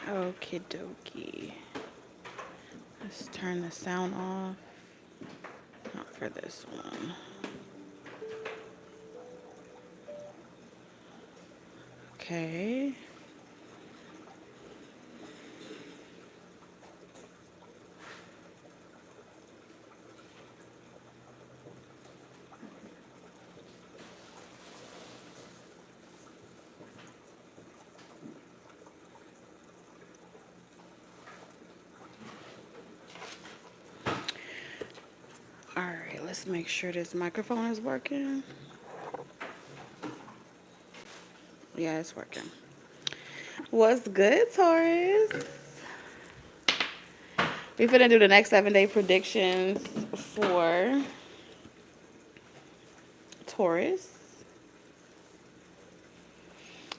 Okie dokie. Let's turn the sound off. Not for this one. Okay. All right, let's make sure this microphone is working. Yeah, it's working. What's good, Taurus? We finna do the next 7-day predictions for Taurus.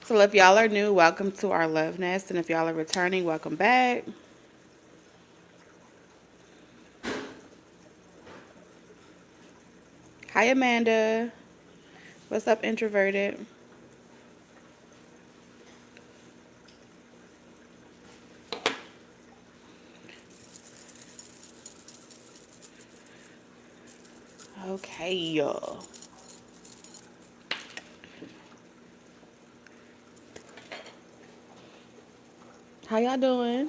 So if y'all are new, welcome to our love nest. And if y'all are returning, welcome back. Hi, Amanda. What's up, introverted? Okay, y'all. How y'all doing?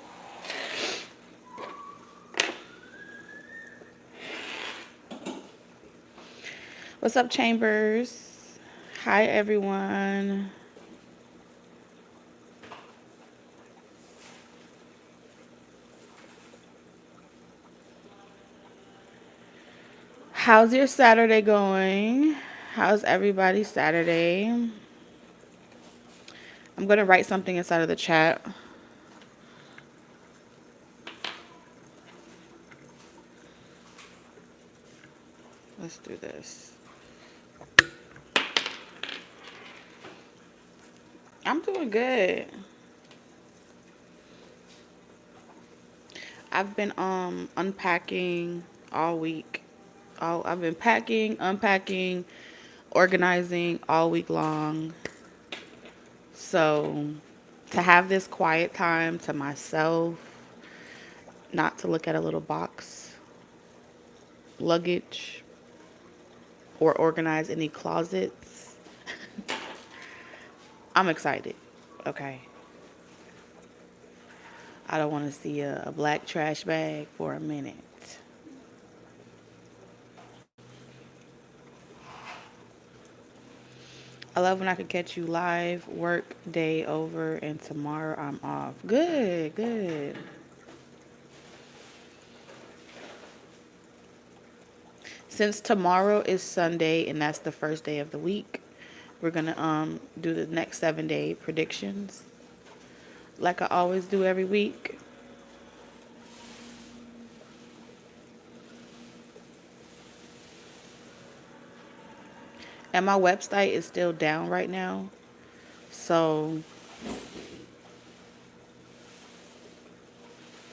What's up, Chambers? Hi, everyone. How's your Saturday going? How's everybody's Saturday? I'm going to write something inside of the chat. Let's do this. I'm doing good. I've been unpacking all week. I've been packing, unpacking, organizing all week long. So to have this quiet time to myself, not to look at a little box, luggage, or organize any closets, I'm excited. Okay. I don't want to see a black trash bag for a minute. I love when I can catch you live, work day over, and tomorrow I'm off. Good, good. Since tomorrow is Sunday and that's the first day of the week, we're gonna do the next 7-day predictions like I always do every week. And my website is still down right now. So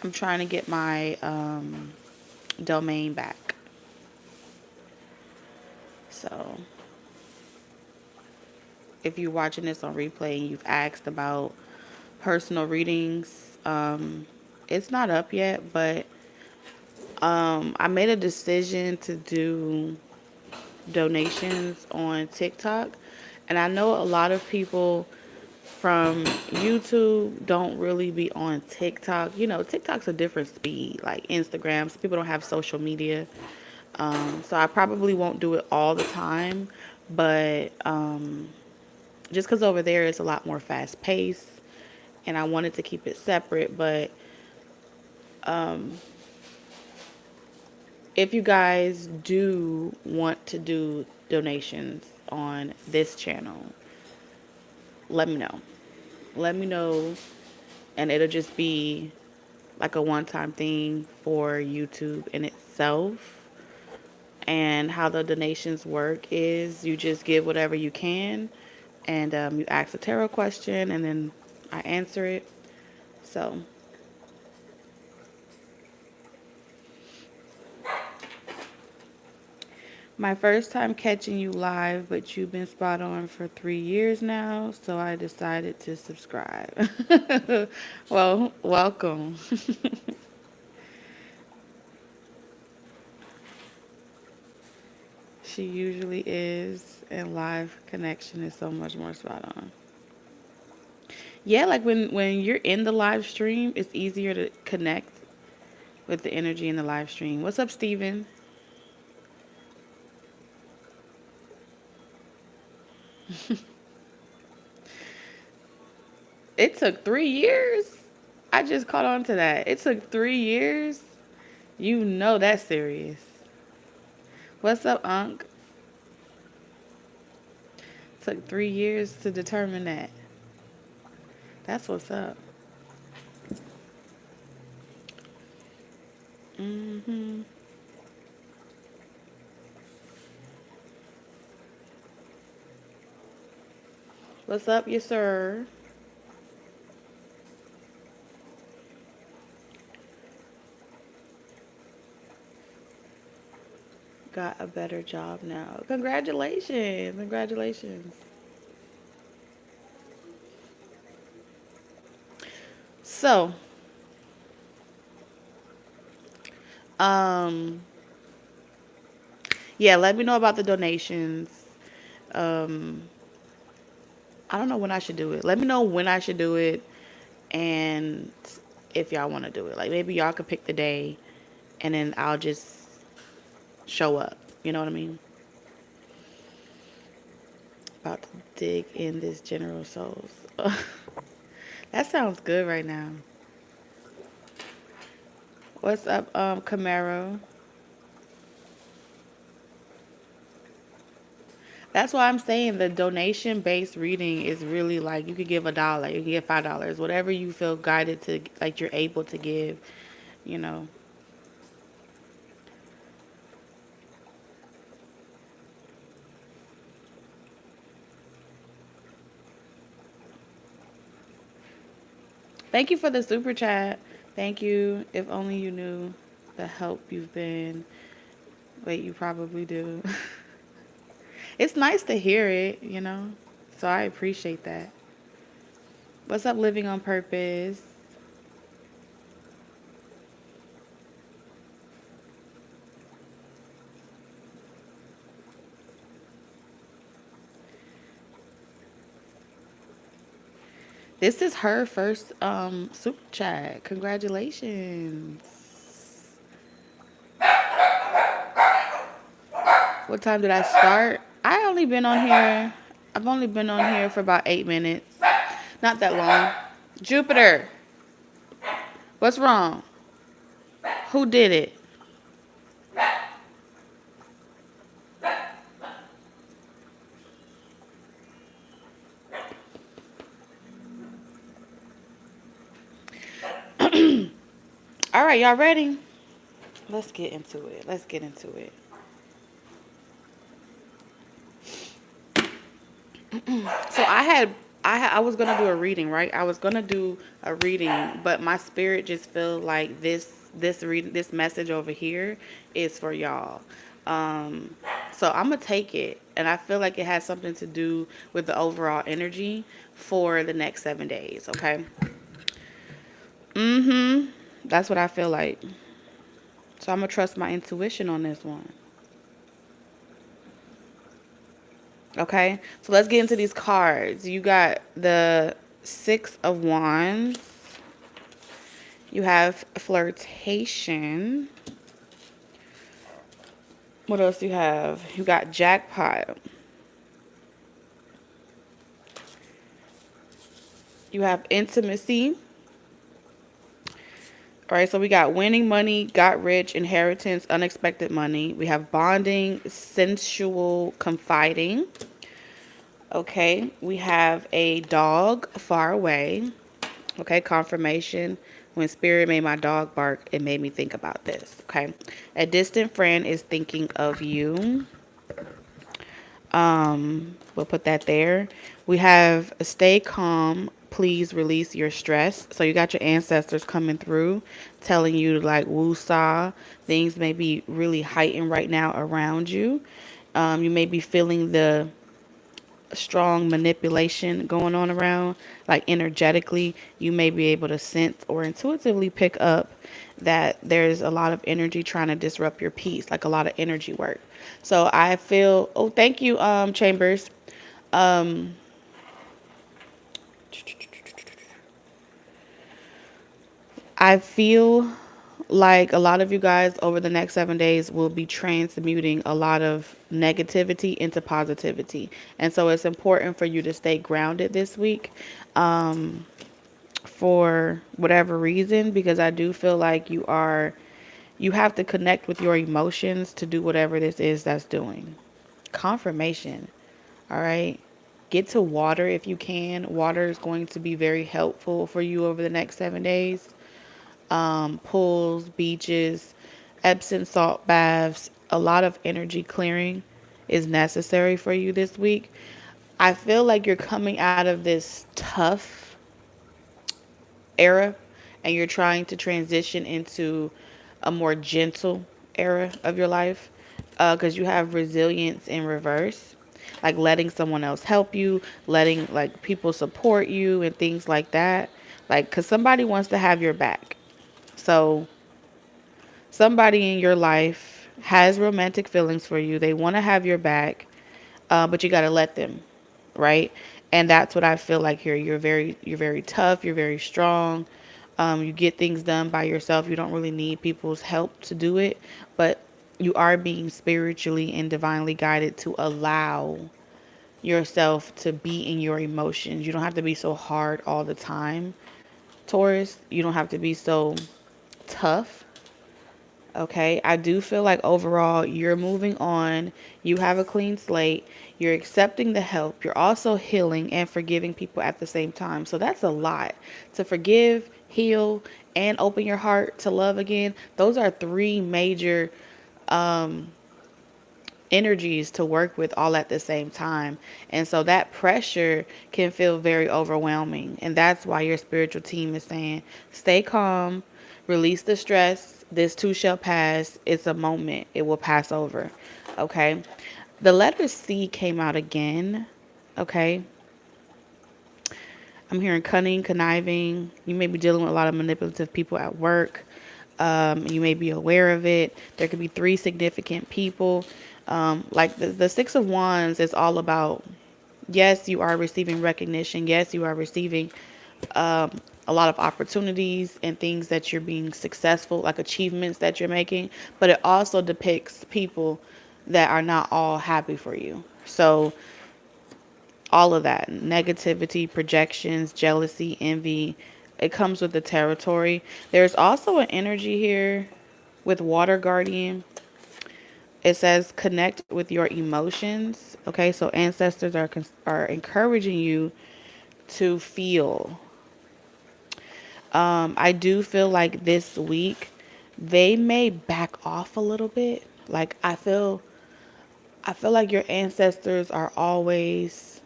I'm trying to get my domain back. So if you're watching this on replay and you've asked about personal readings, it's not up yet, but I made a decision to do donations on TikTok. And I know a lot of people from YouTube don't really be on TikTok. You know, TikTok's a different speed, like Instagram. So people don't have social media. So I probably won't do it all the time. But just because over there it's a lot more fast paced. And I wanted to keep it separate. But if you guys do want to do donations on this channel, let me know. Let me know, and it'll just be like a one-time thing for YouTube in itself. And how the donations work is you just give whatever you can, and you ask a tarot question, and then I answer it. So My first time catching you live, but you've been spot on for 3 years now, so I decided to subscribe. Well, welcome. She usually is, and live connection is so much more spot on. Yeah, like when you're in the live stream, it's easier to connect with the energy in the live stream. What's up, Steven? It took 3 years. I just caught on to that. It took 3 years. You know that's serious. What's up, Unc? Took 3 years to determine that. That's what's up. Hmm. What's up, yes, sir? Got a better job now. Congratulations. Congratulations. So, um, yeah, let me know about the donations. Um, I don't know when I should do it. Let me know when I should do it and if y'all want to do it. Like maybe y'all could pick the day and then I'll just show up. You know what I mean? About to dig in this General Souls. That sounds good right now. What's up, Camaro? That's why I'm saying the donation based reading is really like you could give $1, you could give $5, whatever you feel guided to, like you're able to give, you know. Thank you for the super chat. Thank you. If only you knew the help you've been. Wait, you probably do. It's nice to hear it, you know. So I appreciate that. What's up, Living on Purpose? This is her first super chat. Congratulations. What time did I start? I've only been on here for about 8 minutes. Not that long. Jupiter, what's wrong? Who did it? All right, y'all ready? Let's get into it. Let's get into it. So I was gonna do a reading, right? I was gonna do a reading, but my spirit just feel like this message over here is for y'all. Um, so I'm gonna take it, and I feel like it has something to do with the overall energy for the next 7 days. Okay. That's what I feel like. So I'm gonna trust my intuition on this one. Okay, so let's get into these cards. You got the Six of Wands. You have flirtation. What else do you have? You got jackpot. You have intimacy. All right, so we got winning money, got rich, inheritance, unexpected money. We have bonding, sensual, confiding. Okay, we have a dog far away. Okay, confirmation. When spirit made my dog bark, it made me think about this. Okay, a distant friend is thinking of you. We'll put that there. We have stay calm, please release your stress. So you got your ancestors coming through, telling you like woo-saw. Things may be really heightened right now around you. You may be feeling the strong manipulation going on around, like energetically. You may be able to sense or intuitively pick up that there's a lot of energy trying to disrupt your peace, like a lot of energy work. So I feel, oh, thank you, Chambers. Um, I feel like a lot of you guys over the next 7 days will be transmuting a lot of negativity into positivity. And so it's important for you to stay grounded this week, for whatever reason, because I do feel like you have to connect with your emotions to do whatever this is that's doing. Confirmation. All right. Get to water if you can. Water is going to be very helpful for you over the next 7 days. Pools, beaches, Epsom salt baths, a lot of energy clearing is necessary for you this week. I feel like you're coming out of this tough era and you're trying to transition into a more gentle era of your life, because you have resilience in reverse, like letting someone else help you, letting like people support you and things like that, like because somebody wants to have your back. So somebody in your life has romantic feelings for you. They want to have your back, but you got to let them, right? And that's what I feel like here. You're very tough. You're very strong. You get things done by yourself. You don't really need people's help to do it, but you are being spiritually and divinely guided to allow yourself to be in your emotions. You don't have to be so hard all the time, Taurus. You don't have to be so tough. Okay, I do feel like overall you're moving on. You have a clean slate. You're accepting the help. You're also healing and forgiving people at the same time. So that's a lot to forgive, heal, and open your heart to love again. Those are three major energies to work with all at the same time. And so that pressure can feel very overwhelming. And that's why your spiritual team is saying, stay calm, release the stress. This too shall pass. It's a moment, it will pass over. Okay. The letter C came out again. Okay. I'm hearing cunning, conniving. You may be dealing with a lot of manipulative people at work. You may be aware of it. There could be three significant people. Like the Six of Wands is all about, yes, you are receiving recognition. Yes, you are receiving a lot of opportunities and things that you're being successful, like achievements that you're making. But it also depicts people that are not all happy for you. So all of that negativity, projections, jealousy, envy, it comes with the territory. There's also an energy here with Water Guardian. It says connect with your emotions. Okay, so ancestors are encouraging you to feel. I do feel like this week they may back off a little bit. Like I feel like your ancestors are always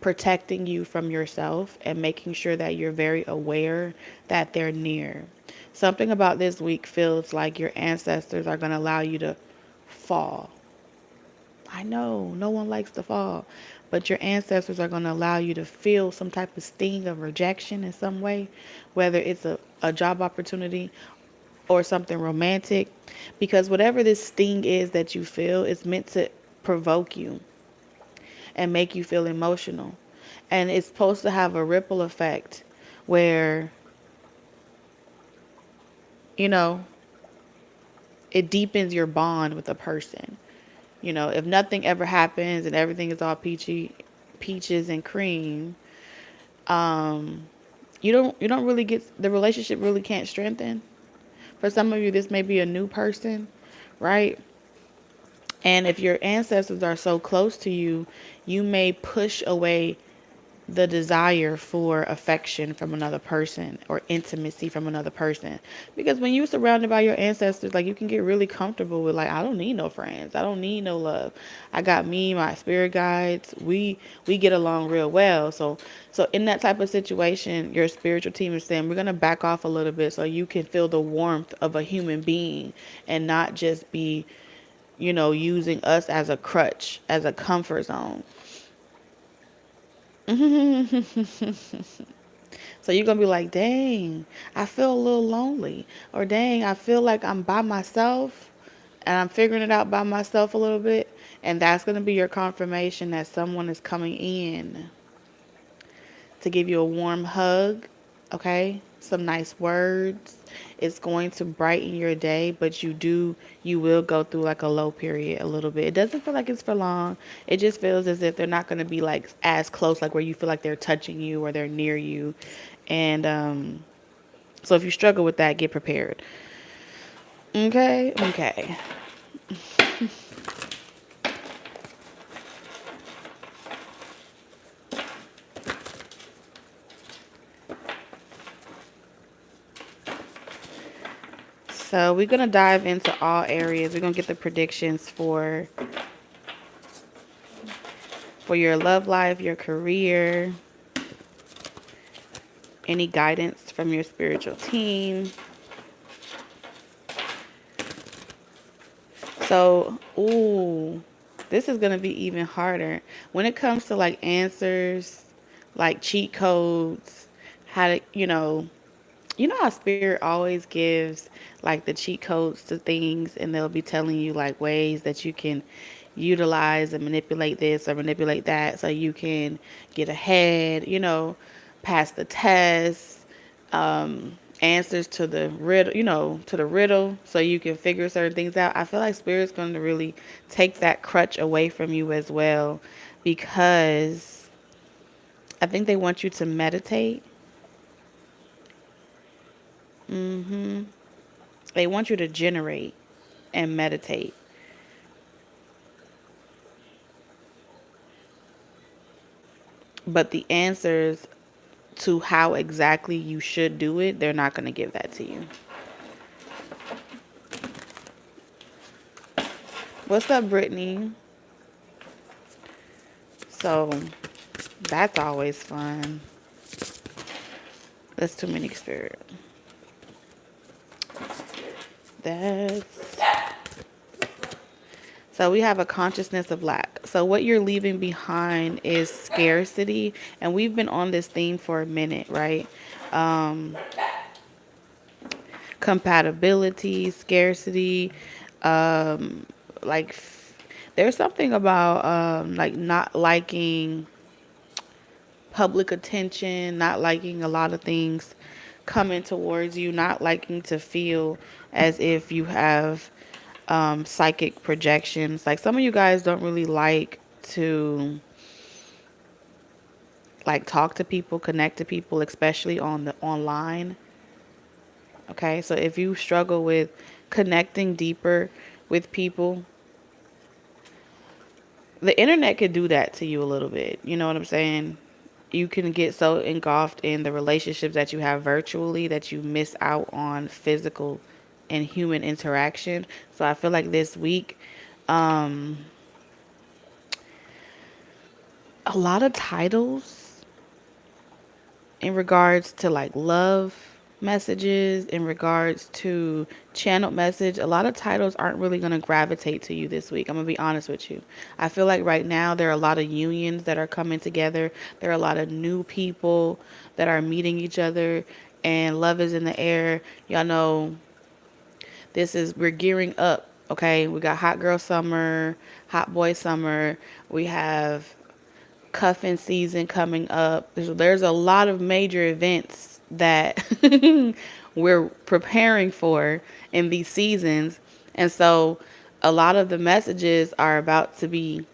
protecting you from yourself and making sure that you're very aware that they're near. Something about this week feels like your ancestors are going to allow you to fall. I know no one likes to fall, but your ancestors are going to allow you to feel some type of sting of rejection in some way, whether it's a job opportunity or something romantic, because whatever this sting is that you feel is meant to provoke you and make you feel emotional. And it's supposed to have a ripple effect where, you know, it deepens your bond with a person. You know, if nothing ever happens and everything is all peaches and cream, you don't really get, the relationship really can't strengthen. For some of you, this may be a new person, right? And if your ancestors are so close to you, you may push away the desire for affection from another person or intimacy from another person. Because when you're surrounded by your ancestors, like, you can get really comfortable with, like, I don't need no friends, I don't need no love, I got me, my spirit guides, we get along real well. So in that type of situation, your spiritual team is saying, we're going to back off a little bit so you can feel the warmth of a human being and not just be, using us as a crutch, as a comfort zone. So you're going to be like, dang, I feel a little lonely. Or dang, I feel like I'm by myself and I'm figuring it out by myself a little bit. And that's going to be your confirmation that someone is coming in to give you a warm hug, okay? Some nice words. It's going to brighten your day, but you will go through like a low period a little bit. It doesn't feel like it's for long. It just feels as if they're not going to be like as close, like where you feel like they're touching you or they're near you. And so if you struggle with that, get prepared. Okay? Okay. So we're going to dive into all areas. We're going to get the predictions for your love life, your career, any guidance from your spiritual team. So, ooh, this is going to be even harder. When it comes to like answers, like cheat codes, how to, how spirit always gives like the cheat codes to things, and they'll be telling you like ways that you can utilize and manipulate this or manipulate that so you can get ahead, pass the test, answers to the riddle, so you can figure certain things out. I feel like spirit's going to really take that crutch away from you as well, because I think they want you to meditate. They want you to generate and meditate. But the answers to how exactly you should do it, they're not going to give that to you. What's up, Brittany? So that's always fun. That's too many spirit. So we have a consciousness of lack. So what you're leaving behind is scarcity. And we've been on this theme for a minute, right? Compatibility, scarcity, like there's something about like not liking public attention, not liking a lot of things coming towards you, not liking to feel as if you have psychic projections. Like some of you guys don't really like to like talk to people, connect to people, especially on the online. Okay, so if you struggle with connecting deeper with people, the internet could do that to you a little bit. You know what I'm saying? You can get so engulfed in the relationships that you have virtually that you miss out on physical and human interaction. So I feel like this week, a lot of titles in regards to like love messages, in regards to channeled message, a lot of titles aren't really going to gravitate to you this week. I'm going to be honest with you. I feel like right now there are a lot of unions that are coming together. There are a lot of new people that are meeting each other, and love is in the air. Y'all know we're gearing up. Okay, we got hot girl summer, hot boy summer. We have cuffing season coming up. There's a lot of major events that we're preparing for in these seasons. And so a lot of the messages are about to be,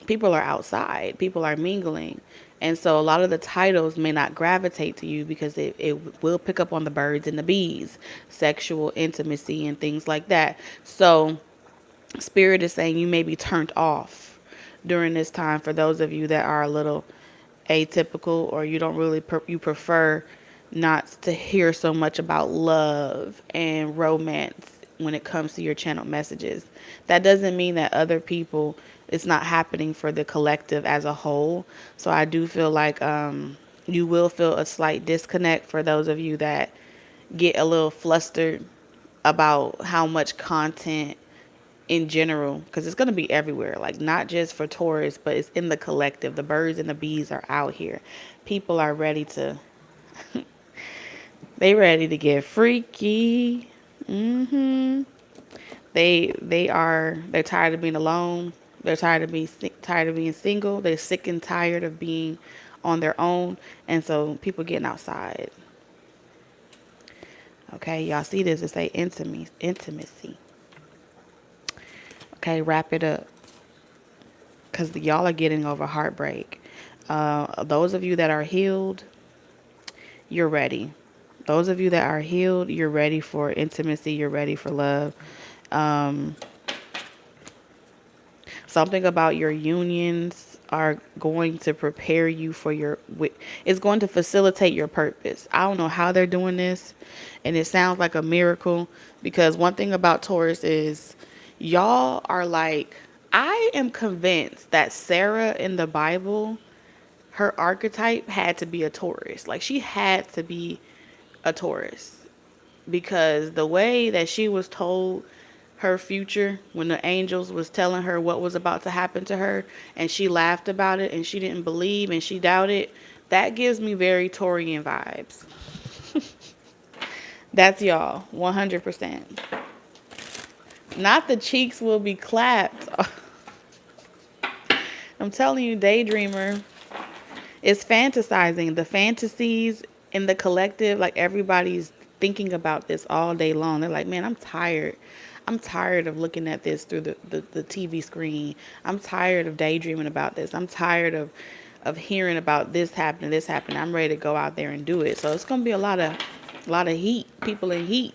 people are outside, people are mingling. And so a lot of the titles may not gravitate to you because it will pick up on the birds and the bees, sexual intimacy and things like that. So Spirit is saying you may be turned off during this time for those of you that are a little atypical, or you don't really you prefer not to hear so much about love and romance when it comes to your channel messages. That doesn't mean that other people, it's not happening for the collective as a whole. So I do feel like you will feel a slight disconnect for those of you that get a little flustered about how much content in general, because it's going to be everywhere, like not just for Taurus, but it's in the collective. The birds and the bees are out here. People are ready to they ready to get freaky. They're tired of being alone. They're tired of being single. They're sick and tired of being on their own. And so people getting outside. Okay, y'all see this? It say intimacy. Okay, wrap it up. Because y'all are getting over heartbreak. Those of you that are healed, you're ready. Those of you that are healed, you're ready for intimacy. You're ready for love. Something about your unions are going to prepare you for it's going to facilitate your purpose. I don't know how they're doing this, and it sounds like a miracle, because one thing about Taurus is y'all are like, I am convinced that Sarah in the Bible, her archetype had to be a Taurus. Like, she had to be a Taurus, because the way that she was told her future when the angels was telling her what was about to happen to her, and she laughed about it and she didn't believe and she doubted, that gives me very Taurian vibes. That's y'all, 100%. Not the cheeks will be clapped. I'm telling you, daydreamer is fantasizing. The fantasies in the collective, like, everybody's thinking about this all day long. They're like, man, I'm tired. I'm tired of looking at this through the TV screen. I'm tired of daydreaming about this. I'm tired of hearing about this happening, this happening. I'm ready to go out there and do it. So it's gonna be a lot of heat, people in heat.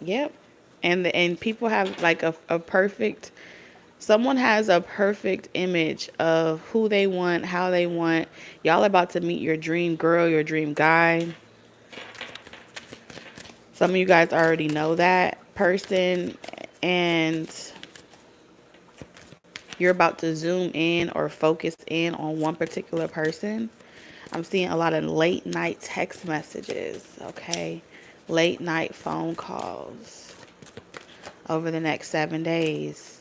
Yep. And people have like a perfect, someone has a perfect image of who they want, how they want. Y'all are about to meet your dream girl, your dream guy. Some of you guys already know that person, and you're about to zoom in or focus in on one particular person. I'm seeing a lot of late night text messages, okay? Late night phone calls over the next 7 days.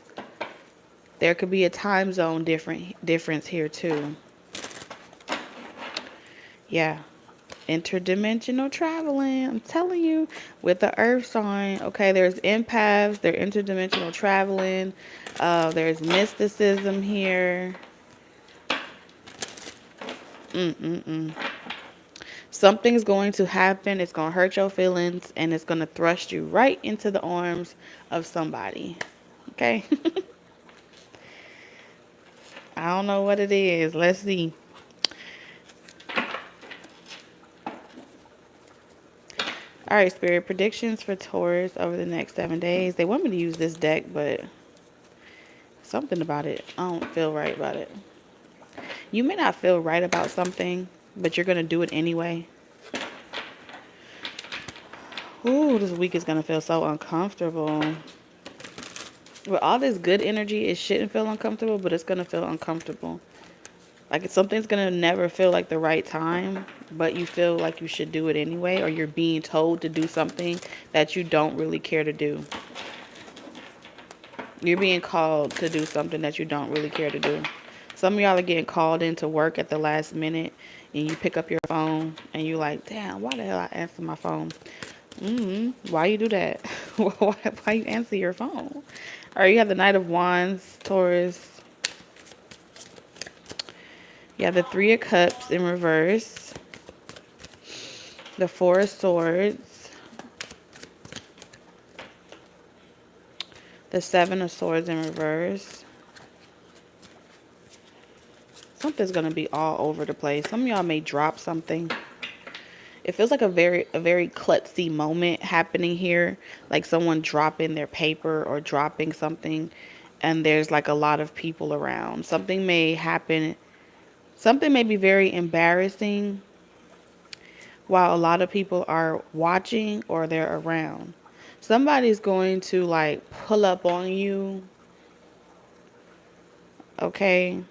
There could be a time zone difference here too. Yeah. Interdimensional traveling. I'm telling you, with the earth sign. Okay, there's empaths. There's interdimensional traveling. There's mysticism here. Something's going to happen. It's going to hurt your feelings, and it's going to thrust you right into the arms of somebody. Okay? I don't know what it is. Let's see. All right, Spirit, predictions for Taurus over the next 7 days. They want me to use this deck, but something about it, I don't feel right about it. You may not feel right about something, but you're going to do it anyway. Ooh, this week is going to feel so uncomfortable. With all this good energy, it shouldn't feel uncomfortable, but it's going to feel uncomfortable. Like, something's going to never feel like the right time, but you feel like you should do it anyway, or you're being told to do something that you don't really care to do. You're being called to do something that you don't really care to do. Some of y'all are getting called into work at the last minute, and you pick up your phone, and you're like, damn, why the hell I answer my phone? Why you do that? Why you answer your phone? Or you have the Knight of Wands, Taurus. You have the Three of Cups in reverse. The Four of Swords. The Seven of Swords in reverse. Something's going to be all over the place. Some of y'all may drop something. It feels like a very klutzy moment happening here. Like someone dropping their paper or dropping something. and there's like a lot of people around. Something may happen. Something may be very embarrassing while a lot of people are watching or they're around. Somebody's going to like pull up on you, okay?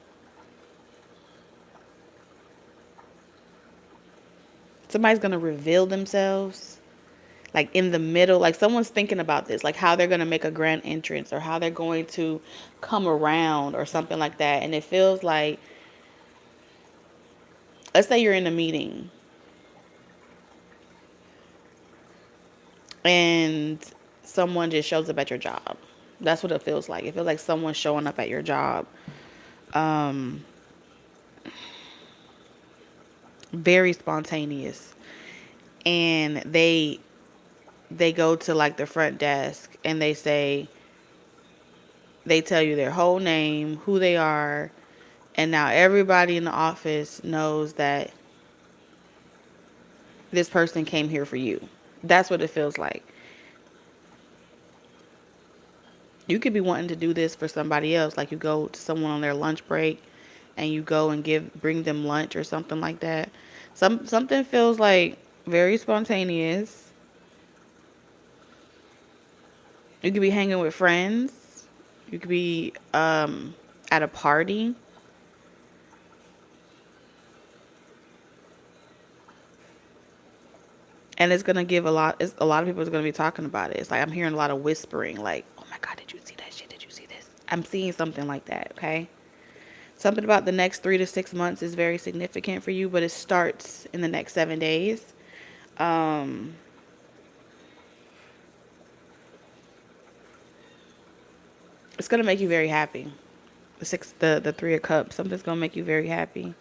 Somebody's going to reveal themselves like in the middle, like someone's thinking about this, like how they're going to make a grand entrance or how they're going to come around or something like that. And it feels like, let's say you're in a meeting and someone just shows up at your job. That's what it feels like. It feels like someone's showing up at your job. Very spontaneous. And they go to like the front desk and they tell you their whole name, who they are, and now everybody in the office knows that this person came here for you. That's what it feels like. You could be wanting to do this for somebody else, like you go to someone on their lunch break and you go and bring them lunch or something like that. Something feels like very spontaneous. You could be hanging with friends. You could be at a party. And it's gonna give a lot of people are gonna be talking about it. It's like I'm hearing a lot of whispering, like, "Oh my God, did you see that shit? Did you see this?" I'm seeing something like that. Okay, something about the next 3 to 6 months is very significant for you, but it starts in the next 7 days. Um, it's gonna make you very happy. The 3 of Cups. Something's gonna make you very happy.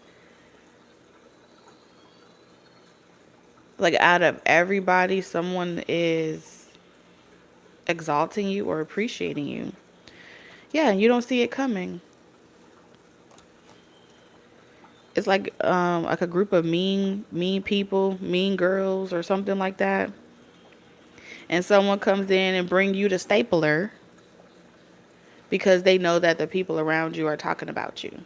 Like out of everybody, someone is exalting you or appreciating you. Yeah, you don't see it coming. It's like a group of mean people, mean girls or something like that. And someone comes in and bring you the stapler because they know that the people around you are talking about you,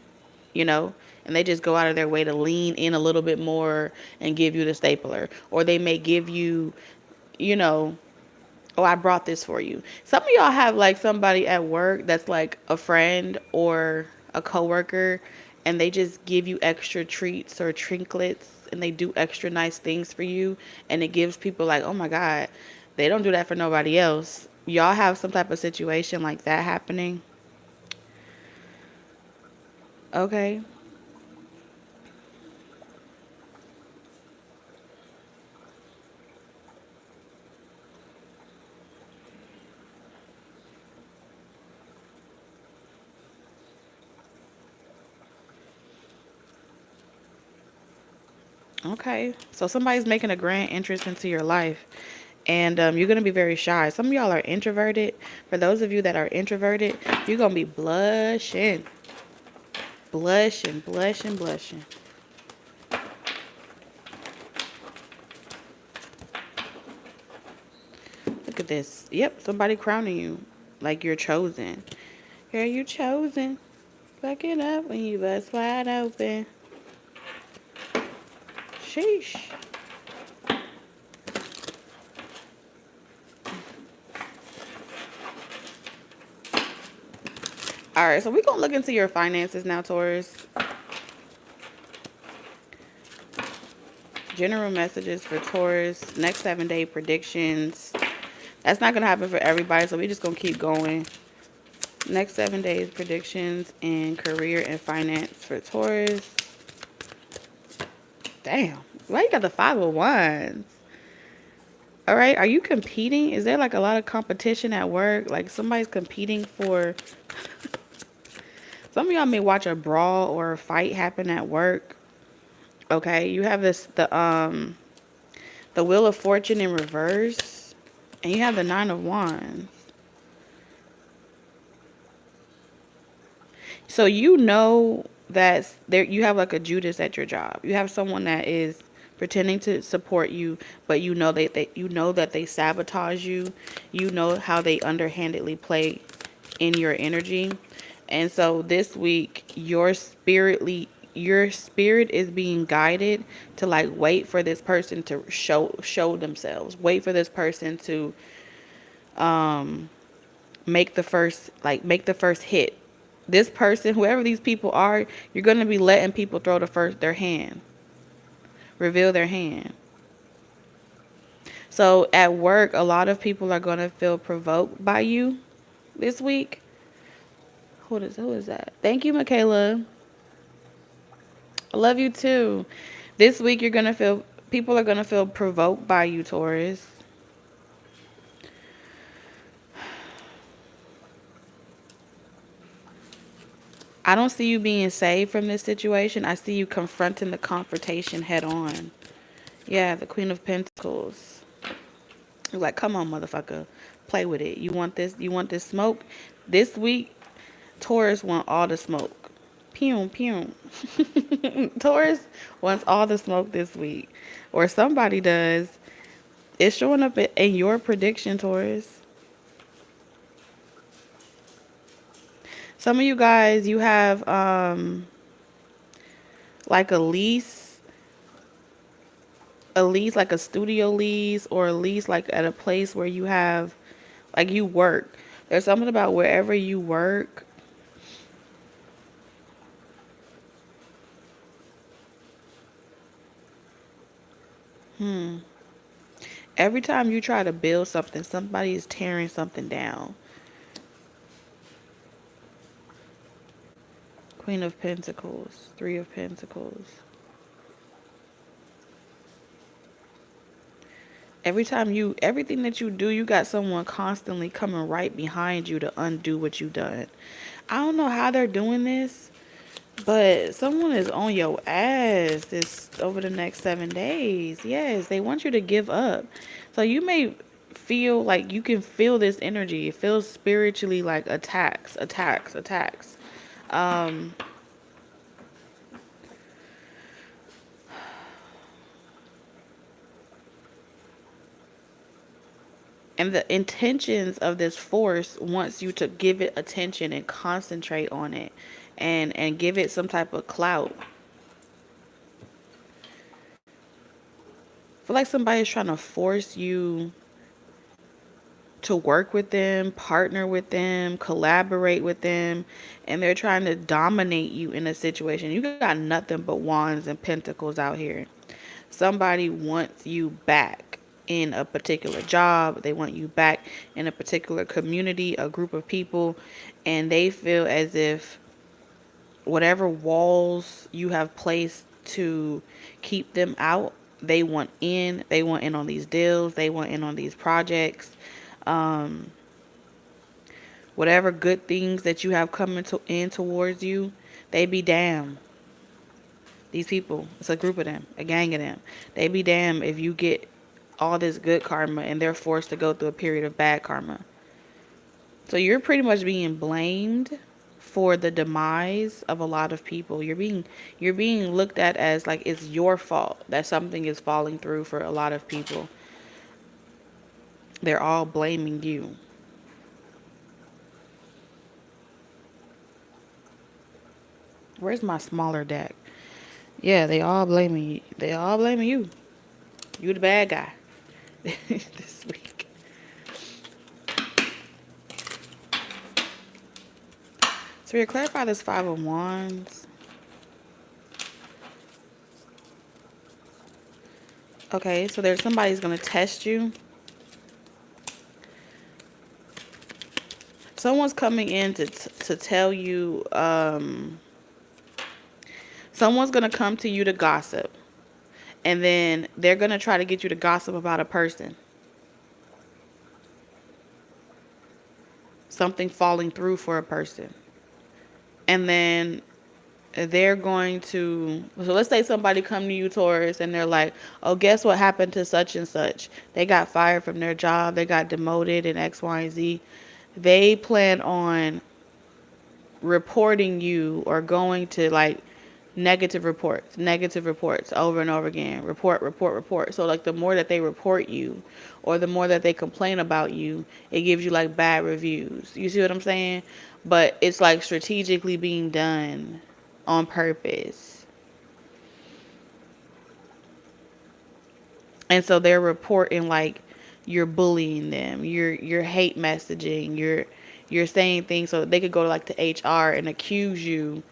you know? And they just go out of their way to lean in a little bit more and give you the stapler. Or they may give you, you know, oh, I brought this for you. Some of y'all have like somebody at work that's like a friend or a coworker, and they just give you extra treats or trinkets, and they do extra nice things for you, and it gives people like, oh my God, they don't do that for nobody else. Y'all have some type of situation like that happening. Okay. Okay. So somebody's making a grand entrance into your life. And you're going to be very shy. Some of y'all are introverted. For those of you that are introverted, you're going to be blushing. Blushing, blushing, blushing. Look at this. Yep, somebody crowning you. Like you're chosen. Girl, you chosen. Fuck it up when you bust wide open. Sheesh. All right, so we're going to look into your finances now, Taurus. General messages for Taurus. Next 7-day predictions. That's not going to happen for everybody, so we're just going to keep going. Next 7 days predictions in career and finance for Taurus. Damn. Why you got the 5 of Wands? All right. Are you competing? Is there like a lot of competition at work? Like somebody's competing for... Some of y'all may watch a brawl or a fight happen at work. Okay. You have the Wheel of Fortune in reverse. And you have the 9 of Wands. So you know that there you have like a Judas at your job. You have someone that is pretending to support you, but you know you know that they sabotage you. You know how they underhandedly play in your energy. And so this week, your spirit is being guided to like wait for this person to show themselves. Wait for this person to make the first hit. This person, whoever these people are, you're going to be letting people throw their hand, reveal their hand. So at work, a lot of people are going to feel provoked by you this week. Who is that? Thank you, Michaela. I love you too. This week people are going to feel provoked by you, Taurus. I don't see you being saved from this situation. I see you confronting the confrontation head on. Yeah, the Queen of Pentacles. You're like, come on, motherfucker. Play with it. You want this? You want this smoke? This week, Taurus want all the smoke. Pew, pew. Taurus wants all the smoke this week. Or somebody does. It's showing up in your prediction, Taurus. Some of you guys, you have like a lease, like a studio lease, or a lease like at a place where you have, like, you work. There's something about wherever you work. Every time you try to build something, somebody is tearing something down. Queen of Pentacles, Three of Pentacles. Everything that you do, you got someone constantly coming right behind you to undo what you've done. I don't know how they're doing this, but someone is on your ass this over the next 7 days. Yes, they want you to give up. So you may feel like you can feel this energy. It feels spiritually like attacks. And the intentions of this force wants you to give it attention and concentrate on it and give it some type of clout. I feel like somebody's trying to force you to work with them, partner with them, collaborate with them, and they're trying to dominate you in a situation. You got nothing but wands and pentacles out here. Somebody wants you back in a particular job. They want you back in a particular community, a group of people, and they feel as if whatever walls you have placed to keep them out, they want in. They want in on these deals. They want in on these projects. Whatever good things that you have coming in towards you, they be damned. These people, it's a group of them, a gang of them. They be damned if you get all this good karma and they're forced to go through a period of bad karma. So you're pretty much being blamed for the demise of a lot of people. You're being looked at as like it's your fault that something is falling through for a lot of people. They're all blaming you. Where's my smaller deck? Yeah, they all blaming you. They all blaming you. You the bad guy this week. So we clarify this Five of Wands. Okay, so there's somebody's going to test you. Someone's coming in to tell you, someone's going to come to you to gossip. And then they're going to try to get you to gossip about a person. Something falling through for a person. And then they're going to, so let's say somebody come to you, Taurus, and they're like, oh, guess what happened to such and such? They got fired from their job. They got demoted in X, Y, and Z. They plan on reporting you or going to like negative reports over and over again. Report. So like the more that they report you or the more that they complain about you, it gives you like bad reviews. You see what I'm saying? But it's like strategically being done on purpose. And so they're reporting like you're bullying them, you're hate messaging, you're saying things so they could go to like to HR and accuse you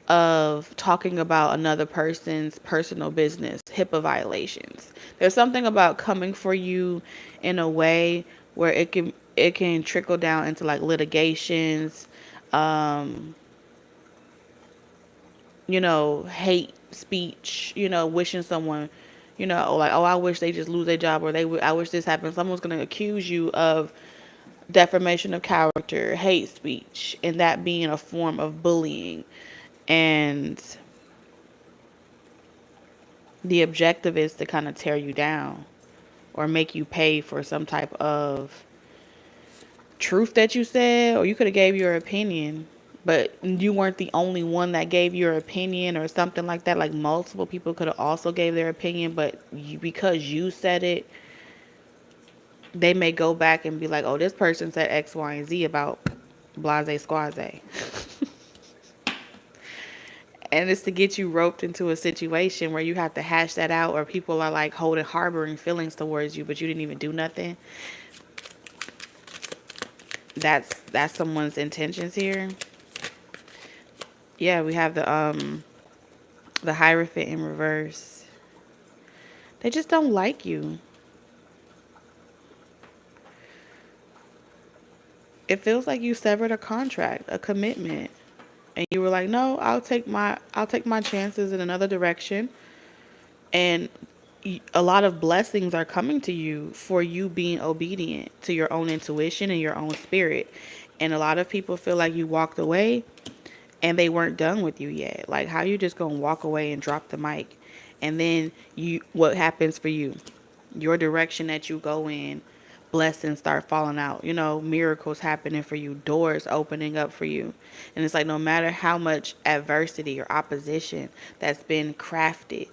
of talking about another person's personal business, HIPAA violations. There's something about coming for you in a way where it can trickle down into like litigations, um, hate speech, wishing someone, like, oh, I wish they just lose their job, or I wish this happened. Someone's going to accuse you of defamation of character, hate speech, and that being a form of bullying. And the objective is to kind of tear you down or make you pay for some type of truth that you said, or you could have gave your opinion, but you weren't the only one that gave your opinion or something like that. Like multiple people could have also gave their opinion, but because you said it, they may go back and be like, oh, this person said X, Y, and Z about blase squaze. And it's to get you roped into a situation where you have to hash that out, or people are like harboring feelings towards you, but you didn't even do nothing. That's someone's intentions here. Yeah, we have the Hierophant in reverse. They just don't like you. It feels like you severed a contract, a commitment. And you were like, "No, I'll take my chances in another direction." And a lot of blessings are coming to you for you being obedient to your own intuition and your own spirit. And a lot of people feel like you walked away and they weren't done with you yet. Like, how you just gonna walk away and drop the mic, and then what happens for you? Your direction that you go in, blessings start falling out. Miracles happening for you, doors opening up for you, and it's like no matter how much adversity or opposition that's been crafted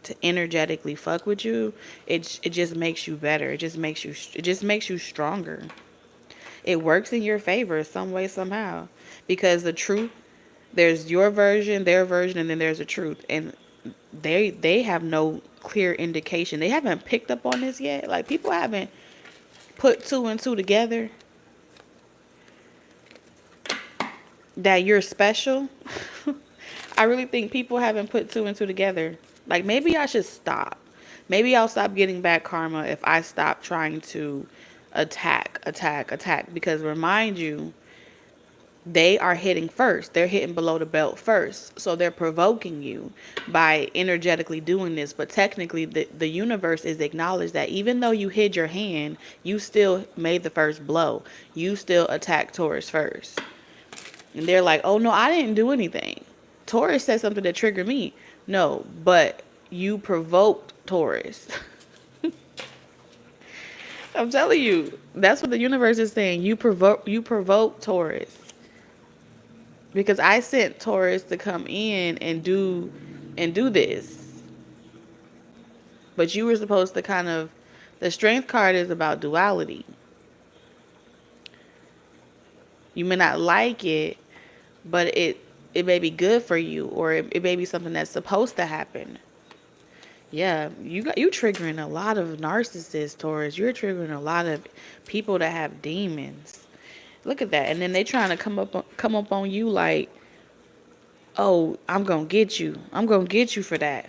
to energetically fuck with you, it just makes you better. It just makes you stronger. It works in your favor some way somehow, because the truth, there's your version, their version, and then there's the truth. And they have no clear indication. They haven't picked up on this yet. Like, people haven't put two and two together that you're special. I really think people haven't put two and two together. Like, maybe I should stop. Maybe I'll stop getting bad karma if I stop trying to attack. Because remind you, they are hitting first. They're hitting below the belt first. So they're provoking you by energetically doing this. But technically, the universe is acknowledged that even though you hid your hand, you still made the first blow. You still attacked Taurus first. And they're like, oh, no, I didn't do anything. Taurus said something that triggered me. No, but you provoked Taurus. I'm telling you, that's what the universe is saying. You provoke Taurus. Because I sent Taurus to come in and do this. But you were supposed to the strength card is about duality. You may not like it, but it may be good for you, or it may be something that's supposed to happen. Yeah, you triggering a lot of narcissists, Taurus. You're triggering a lot of people that have demons. Look at that. And then they trying to come up on you like, oh, I'm going to get you. I'm going to get you for that.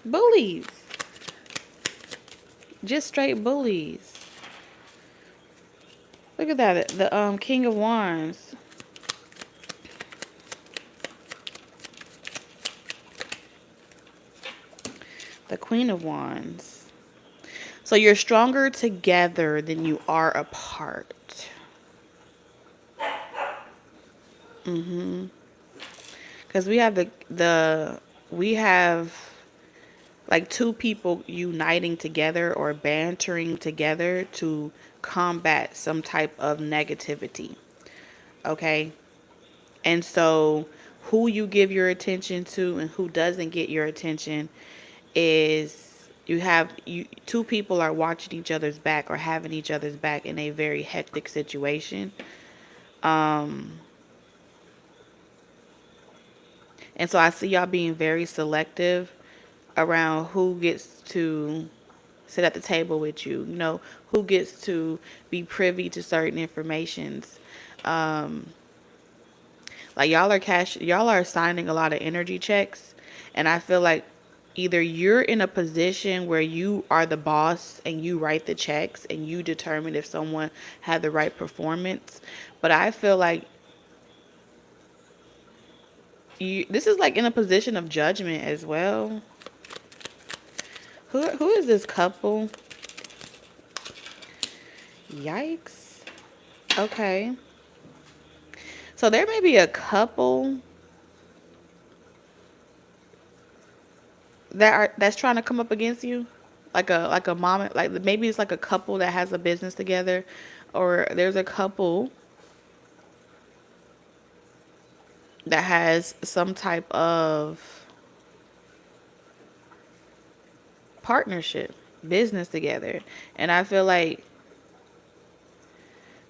Bullies. Just straight bullies. Look at that. The King of Wands. The Queen of Wands. So you're stronger together than you are apart. Because we have like two people uniting together or bantering together to combat some type of negativity. Okay? And so who you give your attention to and who doesn't get your attention is you two people are watching each other's back or having each other's back in a very hectic situation. And so I see y'all being very selective around who gets to sit at the table with you, who gets to be privy to certain informations. Like y'all are signing a lot of energy checks, and I feel like either you're in a position where you are the boss and you write the checks and you determine if someone had the right performance, but I feel like this is like in a position of judgment as well. Who is this couple? Yikes. Okay. So there may be a couple that's trying to come up against you, like a mom, like maybe it's like a couple that has a business together, or there's a couple that has some type of partnership business together, and I feel like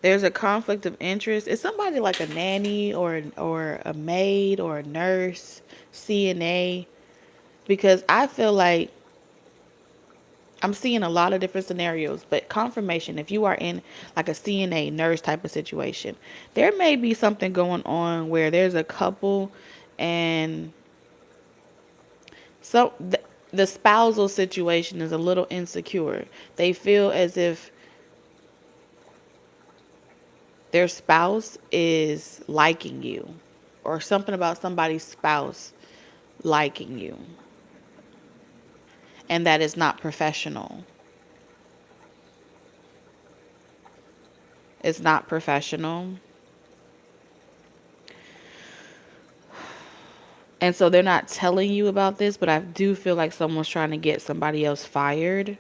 there's a conflict of interest. It's somebody like a nanny or a maid or a nurse, CNA, because I feel like I'm seeing a lot of different scenarios, but confirmation, if you are in like a CNA nurse type of situation, there may be something going on where there's a couple and so the spousal situation is a little insecure. They feel as if their spouse is liking you or something about somebody's spouse liking you, and that is not professional. It's not professional. And so they're not telling you about this, but I do feel like someone's trying to get somebody else fired.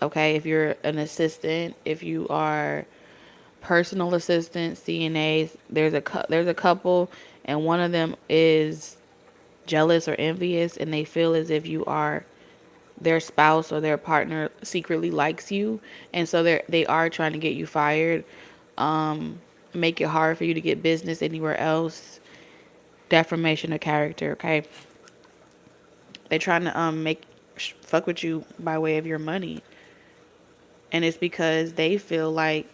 Okay, if you're an assistant, if you are personal assistant, CNAs, there's a couple and one of them is jealous or envious and they feel as if you are their spouse or their partner secretly likes you, and so they are trying to get you fired, make it hard for you to get business anywhere else. Defamation of character, okay? They trying to fuck with you by way of your money. And it's because they feel like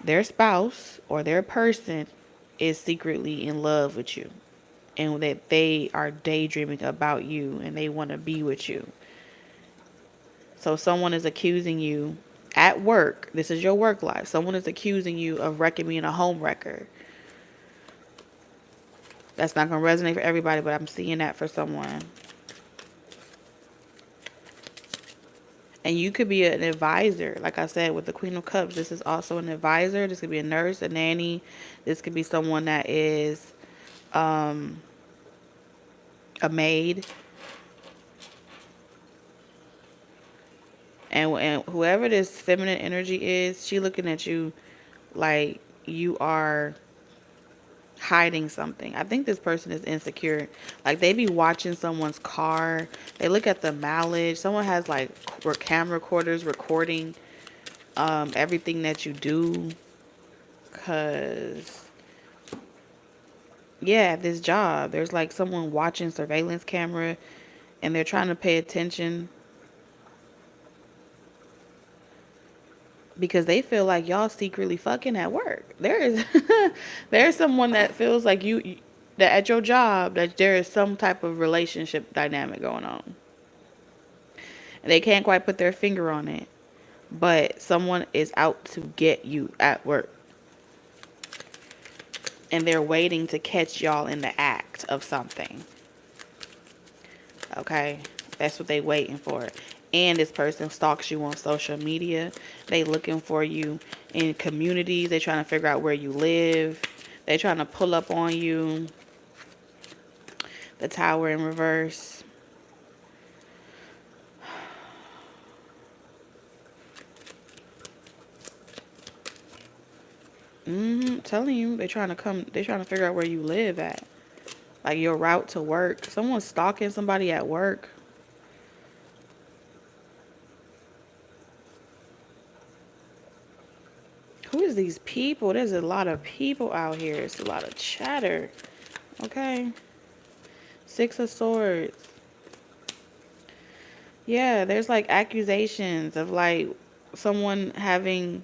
their spouse or their person is secretly in love with you and that they are daydreaming about you and they want to be with you. So someone is accusing you at work. This is your work life. Someone is accusing you of being a home wrecker. That's not going to resonate for everybody, but I'm seeing that for someone. And you could be an advisor. Like I said, with the Queen of Cups, this is also an advisor. This could be a nurse, a nanny. This could be someone that is a maid. And whoever this feminine energy is, she looking at you like you are hiding something. I think this person is insecure. Like they be watching someone's car. They look at the mileage. Someone has like camera recorders recording everything that you do. Cause yeah, at this job, there's like someone watching surveillance camera and they're trying to pay attention because they feel like y'all secretly fucking at work. There's someone that feels like that at your job that there is some type of relationship dynamic going on. And they can't quite put their finger on it, but someone is out to get you at work. And they're waiting to catch y'all in the act of something. Okay? That's what they waiting for. And this person stalks you on social media. They looking for you in communities. They trying to figure out where you live. They trying to pull up on you. The Tower in reverse. Telling you, they're trying to figure out where you live at. Like your route to work. Someone's stalking somebody at work. Who is these people? There's a lot of people out here. It's a lot of chatter. Okay. Six of Swords. Yeah, there's like accusations of like someone having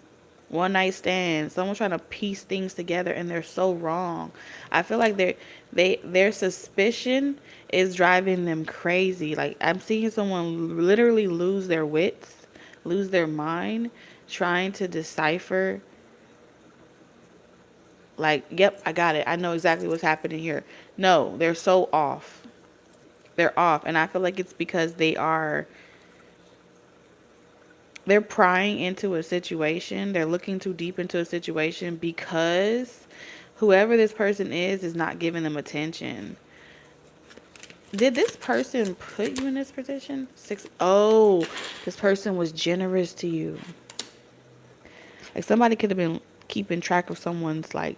one night stands, someone trying to piece things together, and they're so wrong. I feel like their suspicion is driving them crazy. Like I'm seeing someone literally lose their wits, lose their mind, trying to decipher. Like, yep, I got it. I know exactly what's happening here. No, they're so off. They're off, and I feel like it's because they're prying into a situation. They're looking too deep into a situation because whoever this person is not giving them attention. Did this person put you in this position? Oh, this person was generous to you. Like somebody could have been keeping track of someone's like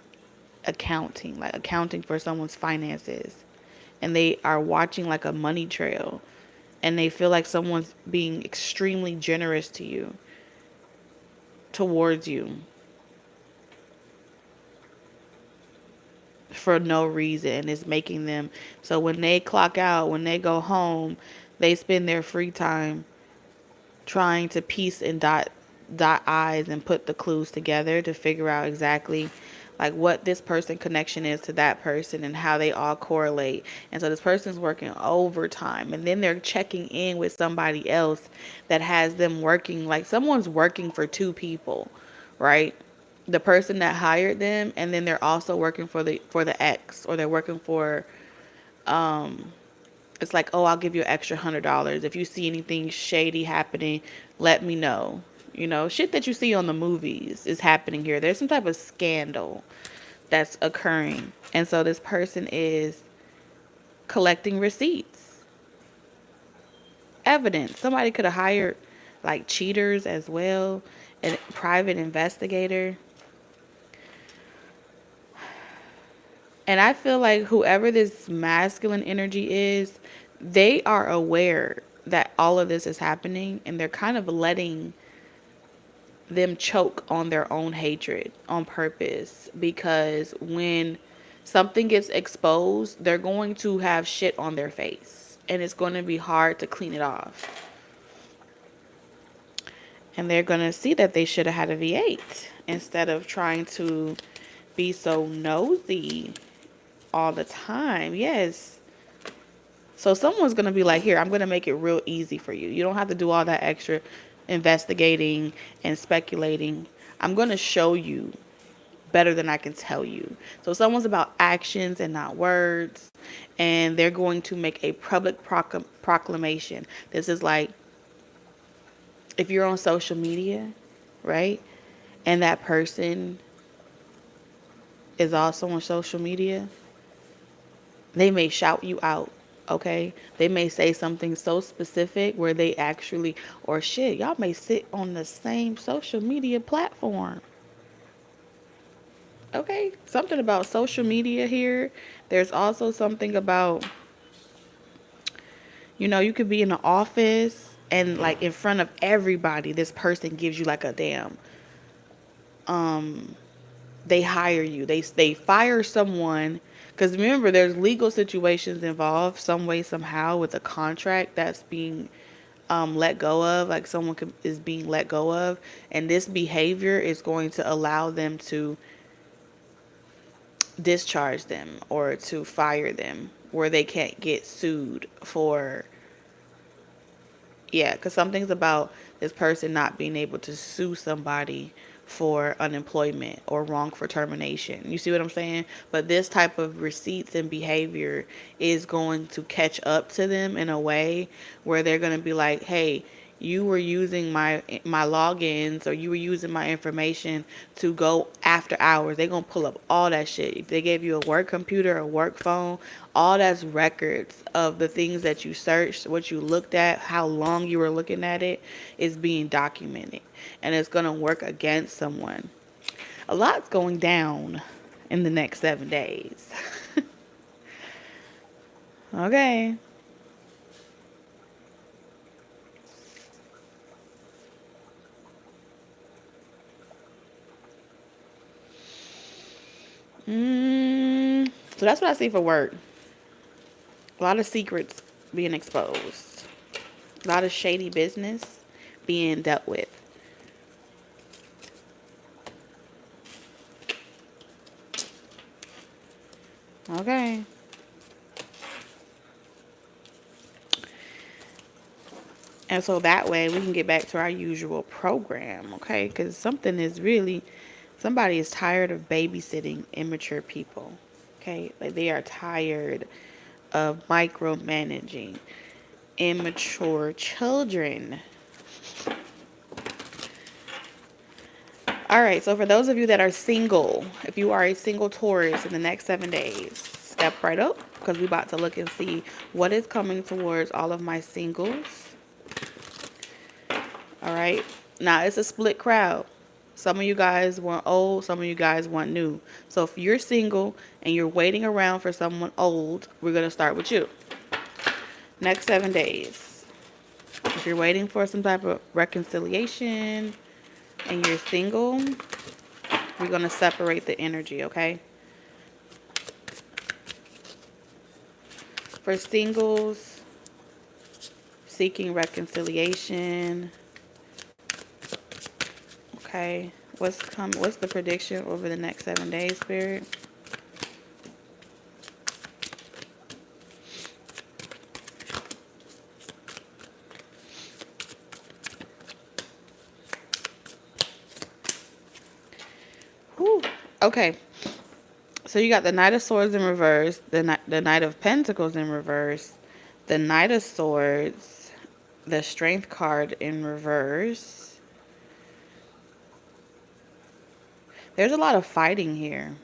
accounting for someone's finances. And they are watching like a money trail. And they feel like someone's being extremely generous to you, towards you, for no reason. And it's making them, so when they clock out, when they go home, they spend their free time trying to piece and dot I's and put the clues together to figure out exactly like what this person connection is to that person and how they all correlate. And so this person's working overtime, and then they're checking in with somebody else that has them working, like someone's working for two people, right? The person that hired them, and then they're also working for the ex, or they're working for it's like, oh, I'll give you an extra $100 if you see anything shady happening, let me know. You know, shit that you see on the movies is happening here. There's some type of scandal that's occurring. And so this person is collecting receipts, evidence. Somebody could have hired like cheaters as well, a private investigator. And I feel like whoever this masculine energy is, they are aware that all of this is happening, and they're kind of letting them choke on their own hatred on purpose, because when something gets exposed, they're going to have shit on their face, and it's going to be hard to clean it off. And they're going to see that they should have had a V8 instead of trying to be so nosy all the time. Yes. So someone's going to be like, here, I'm going to make it real easy for you. You don't have to do all that extra investigating and speculating. I'm going to show you better than I can tell you. So someone's about actions and not words, and they're going to make a public proclamation. This is like if you're on social media, right? And that person is also on social media, they may shout you out. Okay, they may say something so specific where they actually, or shit, y'all may sit on the same social media platform. Okay, something about social media here. There's also something about, you know, you could be in the office and like in front of everybody, this person gives you like a damn, they hire you. They fire someone. Because remember, there's legal situations involved some way, somehow, with a contract that's being let go of. Like someone is being let go of. And this behavior is going to allow them to discharge them or to fire them where they can't get sued for. Yeah, because something's about this person not being able to sue somebody for unemployment or wrong for termination. You see what I'm saying? But this type of receipts and behavior is going to catch up to them in a way where they're going to be like, hey, you were using my logins, or you were using my information to go after hours. They're going to pull up all that shit. If they gave you a work computer, a work phone, all that's records of the things that you searched, what you looked at, how long you were looking at it, is being documented. And it's going to work against someone. A lot's going down in the next 7 days. Okay. So that's what I see for work. A lot of secrets being exposed. A lot of shady business being dealt with. Okay. And so that way we can get back to our usual program, okay? Because somebody is tired of babysitting immature people, okay? Like they are tired of micromanaging immature children. All right, so for those of you that are single, if you are a single Taurus in the next 7 days, step right up because we're about to look and see what is coming towards all of my singles. All right, now it's a split crowd. Some of you guys want old, some of you guys want new. So if you're single and you're waiting around for someone old, we're going to start with you. Next 7 days. If you're waiting for some type of reconciliation and you're single, we're going to separate the energy, okay? For singles, seeking reconciliation. Okay, what's the prediction over the next 7 days, Spirit? Whew. Okay, so you got the Knight of Swords in reverse, the Knight of Pentacles in reverse, the Knight of Swords, the Strength card in reverse. There's a lot of fighting here.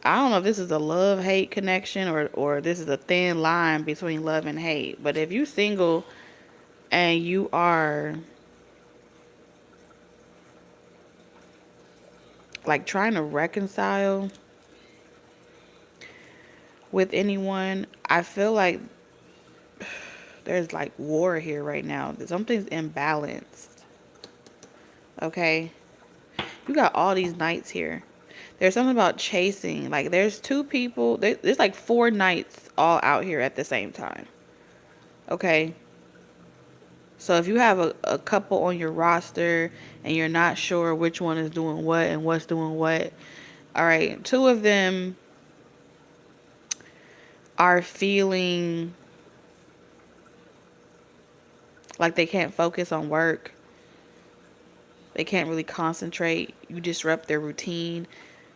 I don't know if this is a love-hate connection or this is a thin line between love and hate. But if you're single and you are like trying to reconcile with anyone, I feel like there's like war here right now. Something's imbalanced. Okay? You got all these knights here. There's something about chasing. Like there's two people. There's like 4 knights all out here at the same time. Okay? So if you have a couple on your roster and you're not sure which one is doing what and what's doing what, all right, 2 of them are feeling like they can't focus on work. They can't really concentrate. You disrupt their routine.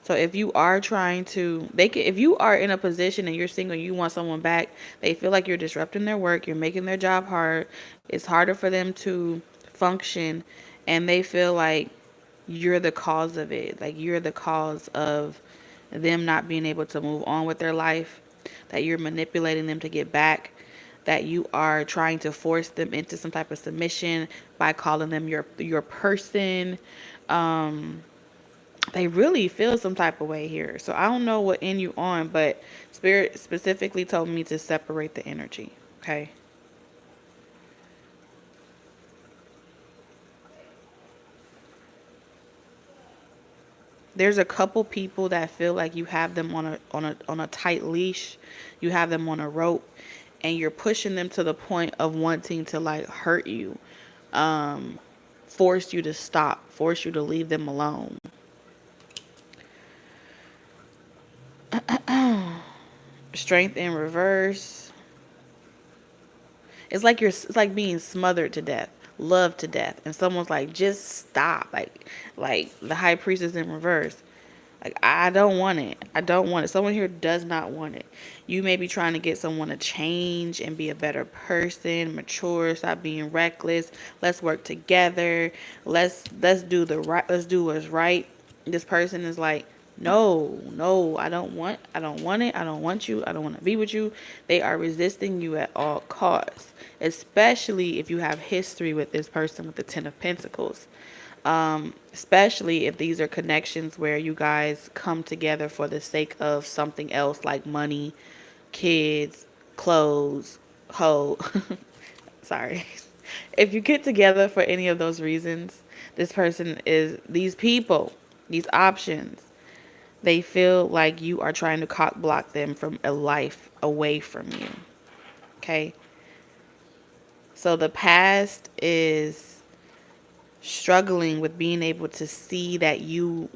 So if you are trying to, if you are in a position and you're single and you want someone back, they feel like you're disrupting their work. You're making their job hard. It's harder for them to function. And they feel like you're the cause of it. Like you're the cause of them not being able to move on with their life. That you're manipulating them to get back. That you are trying to force them into some type of submission by calling them your person. They really feel some type of way here. So I don't know what end you on, but Spirit specifically told me to separate the energy. Okay. There's a couple people that feel like you have them on a tight leash. You have them on a rope and you're pushing them to the point of wanting to like hurt you. Force you to stop, force you to leave them alone. Strength in reverse. It's like being smothered to death, loved to death, and someone's like, just stop. Like the High Priestess in reverse. Like, I don't want it. I don't want it. Someone here does not want it. You may be trying to get someone to change and be a better person, mature, stop being reckless. Let's work together. Let's do the right. Let's do what's right. This person is like, no, I don't want it. I don't want you. I don't want to be with you. They are resisting you at all costs, especially if you have history with this person with the 10 of Pentacles. Especially if these are connections where you guys come together for the sake of something else like money, kids, clothes, hoe. Sorry. If you get together for any of those reasons, these people, these options, they feel like you are trying to cock block them from a life away from you. Okay? So the past is struggling with being able to see that you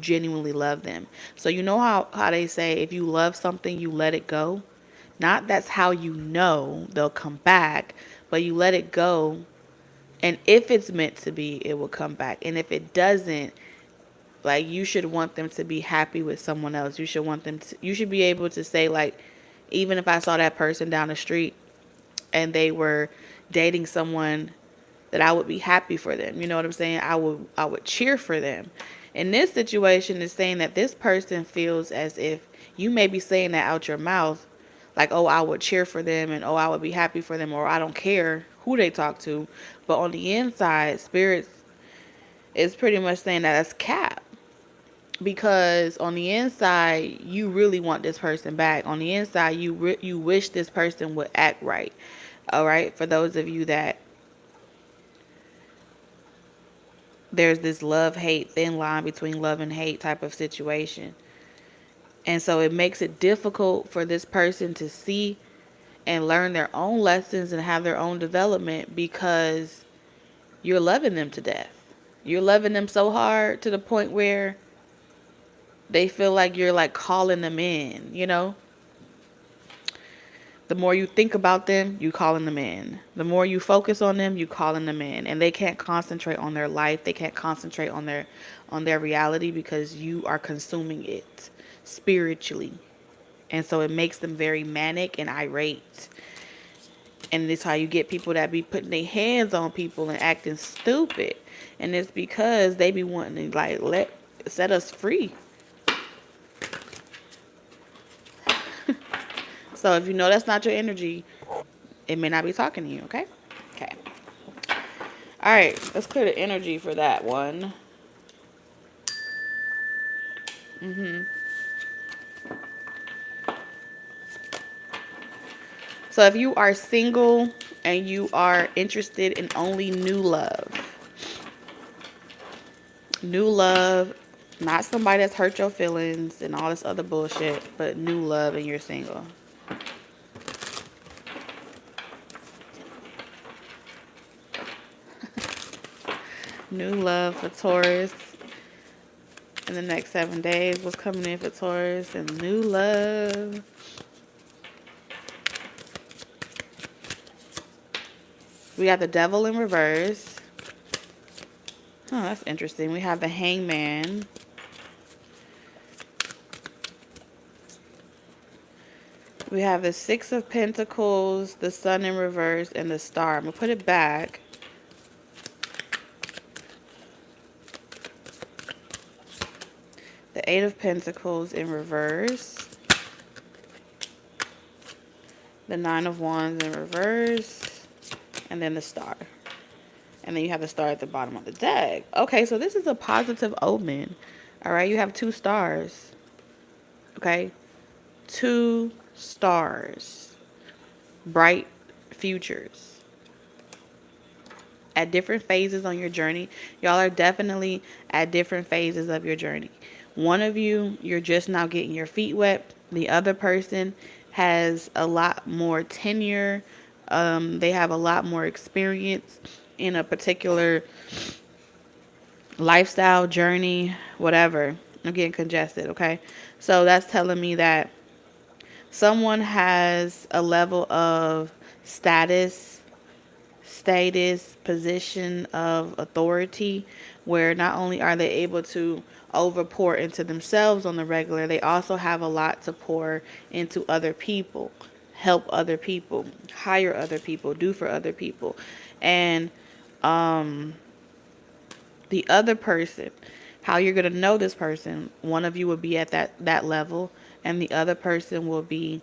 genuinely love them. So you know how they say if you love something, you let it go? Not that's how you know they'll come back, but you let it go, and if it's meant to be, it will come back. And if it doesn't, like, you should want them to be happy with someone else. You should be able to say, like, even if I saw that person down the street and they were dating someone, that I would be happy for them. You know what I'm saying? I would cheer for them. In this situation, is saying that this person feels as if you may be saying that out your mouth, like, oh, I would cheer for them, and oh, I would be happy for them, or I don't care who they talk to. But on the inside, spirits is pretty much saying that that's cap. Because on the inside, you really want this person back. On the inside, you wish this person would act right. All right, for those of you that there's this love hate thin line between love and hate type of situation. And so it makes it difficult for this person to see and learn their own lessons and have their own development because you're loving them to death. You're loving them so hard to the point where they feel like you're like calling them in, you know? The more you think about them, you calling them in. The more you focus on them, you calling them in. And they can't concentrate on their life. They can't concentrate on their reality because you are consuming it spiritually. And so it makes them very manic and irate. And it's how you get people that be putting their hands on people and acting stupid. And it's because they be wanting to like set us free. So if you know that's not your energy, it may not be talking to you, okay? Okay. All right, let's clear the energy for that one. So if you are single and you are interested in only new love, not somebody that's hurt your feelings and all this other bullshit, but new love and you're single. New love for Taurus in the next 7 days. What's coming in for Taurus and new love? We got the Devil in reverse. Oh, that's interesting. We have the Hangman. We have the Six of Pentacles, the Sun in reverse, and the Star. I'm going to put it back. The Eight of Pentacles in reverse. The Nine of Wands in reverse. And then the Star. And then you have the Star at the bottom of the deck. Okay, so this is a positive omen. All right, you have 2 stars. Okay? 2 stars. Bright futures. At different phases on your journey. Y'all are definitely at different phases of your journey. One of you, you're just now getting your feet wet. The other person has a lot more tenure. They have a lot more experience in a particular lifestyle, journey, whatever. I'm getting congested, okay? So that's telling me that someone has a level of status, position of authority, where not only are they able to overpour into themselves on the regular, they also have a lot to pour into other people, help other people, hire other people, do for other people. And the other person, how you're going to know this person, one of you will be at that level, and the other person will be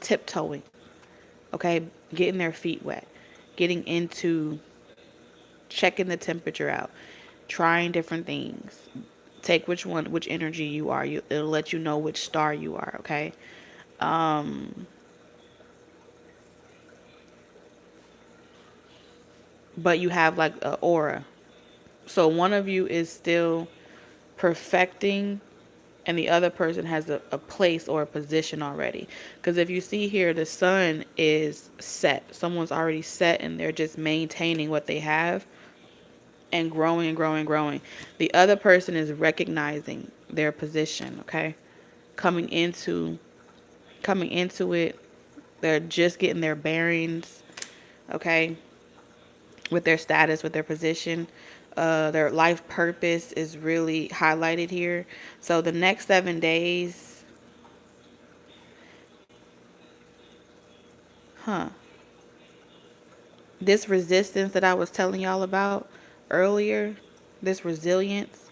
tiptoeing, okay, getting their feet wet. getting into checking the temperature out, trying different things. Take which energy you are. It'll let you know which star you are, okay? But you have like a aura. So one of you is still perfecting and the other person has a place or a position already. Because if you see here, the sun is set. Someone's already set and they're just maintaining what they have and growing and growing and growing. The other person is recognizing their position, okay? Coming into it. They're just getting their bearings, okay? With their status, with their position. Their life purpose is really highlighted here. So the next 7 days, this resistance that I was telling y'all about earlier, this resilience,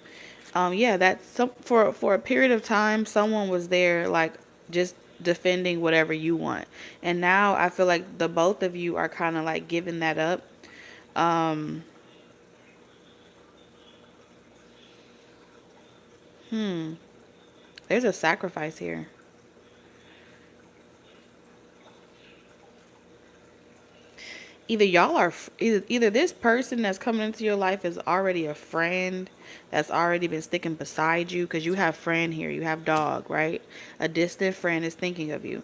yeah, that's for a period of time, someone was there like just defending whatever you want, and now I feel like the both of you are kind of like giving that up. Um, there's a sacrifice here. Either y'all are either this person that's coming into your life is already a friend that's already been sticking beside you, because you have friend here, you have dog, right? A distant friend is thinking of you.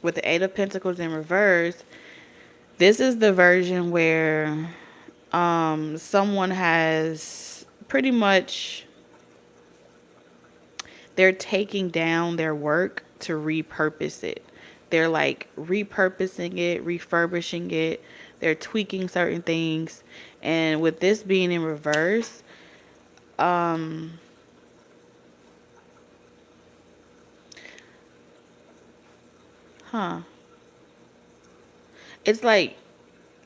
With the Eight of Pentacles in reverse, this is the version where someone has pretty much, they're taking down their work to repurpose it. They're like repurposing it, refurbishing it. They're tweaking certain things. And with this being in reverse, huh. It's like,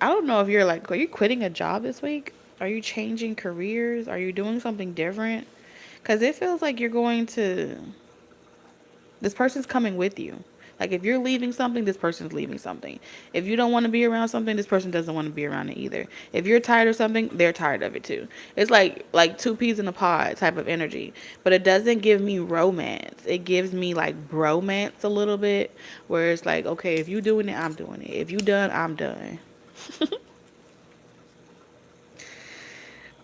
I don't know if you're like, are you quitting a job this week? Are you changing careers? Are you doing something different? Because it feels like you're going to, this person's coming with you. Like if you're leaving something, this person's leaving something. If you don't want to be around something, this person doesn't want to be around it either. If you're tired of something, they're tired of it too. It's like two peas in a pod type of energy. But it doesn't give me romance. It gives me like bromance a little bit, where it's like, okay, if you doing it, I'm doing it. If you done, I'm done.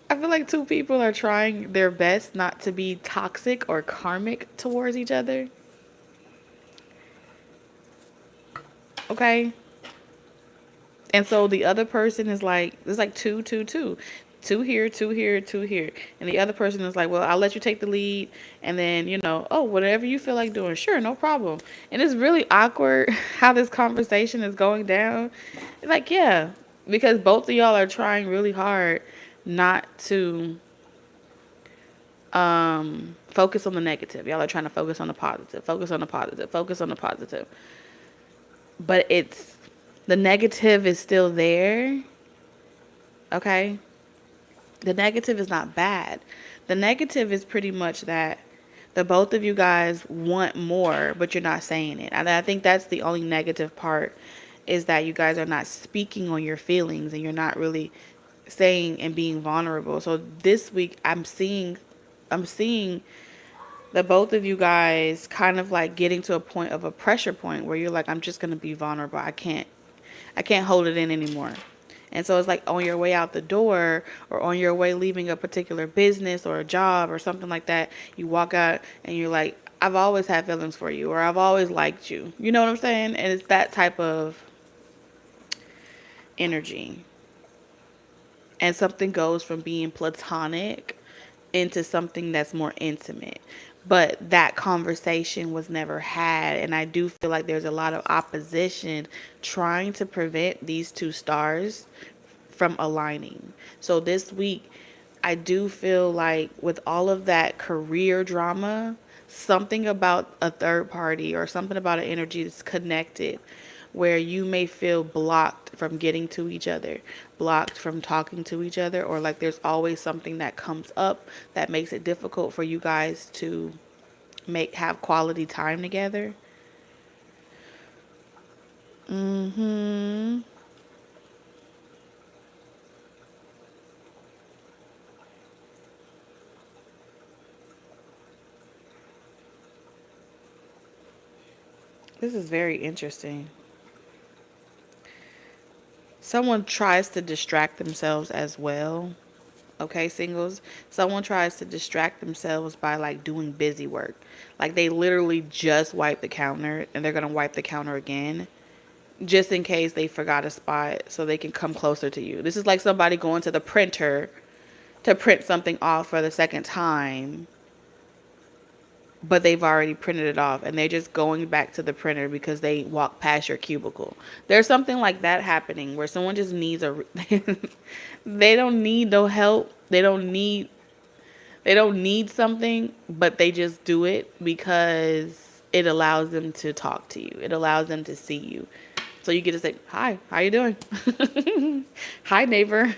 I feel like two people are trying their best not to be toxic or karmic towards each other. Okay? And so the other person is like, it's like two, two, two. Two here, two here, two here. And the other person is like, well, I'll let you take the lead. And then, oh, whatever you feel like doing. Sure, no problem. And it's really awkward how this conversation is going down. Like, yeah, because both of y'all are trying really hard not to focus on the negative. Y'all are trying to focus on the positive, focus on the positive, focus on the positive. But the negative is still there. Okay? The negative is not bad. The negative is pretty much that the both of you guys want more, but you're not saying it. And I think that's the only negative part, is that you guys are not speaking on your feelings and you're not really saying and being vulnerable. So this week I'm seeing the both of you guys kind of like getting to a point of a pressure point where you're like, I'm just going to be vulnerable. I can't hold it in anymore. And so it's like on your way out the door or on your way leaving a particular business or a job or something like that, you walk out and you're like, I've always had feelings for you, or I've always liked you. You know what I'm saying? And it's that type of energy. And something goes from being platonic into something that's more intimate. But that conversation was never had. And I do feel like there's a lot of opposition trying to prevent these two stars from aligning. So this week, I do feel like with all of that career drama, something about a third party or something about an energy that's connected, where you may feel blocked from getting to each other, blocked from talking to each other, or like there's always something that comes up that makes it difficult for you guys to have quality time together. This is very interesting. Someone tries to distract themselves as well. Okay, singles. Someone tries to distract themselves by like doing busy work. Like they literally just wipe the counter and they're going to wipe the counter again just in case they forgot a spot so they can come closer to you. This is like somebody going to the printer to print something off for the second time, but they've already printed it off and they're just going back to the printer because they walked past your cubicle. There's something like that happening where someone just needs a they don't need no help. They don't need something, but they just do it because it allows them to talk to you. It allows them to see you. So you get to say, "Hi, how you doing?" "Hi, neighbor."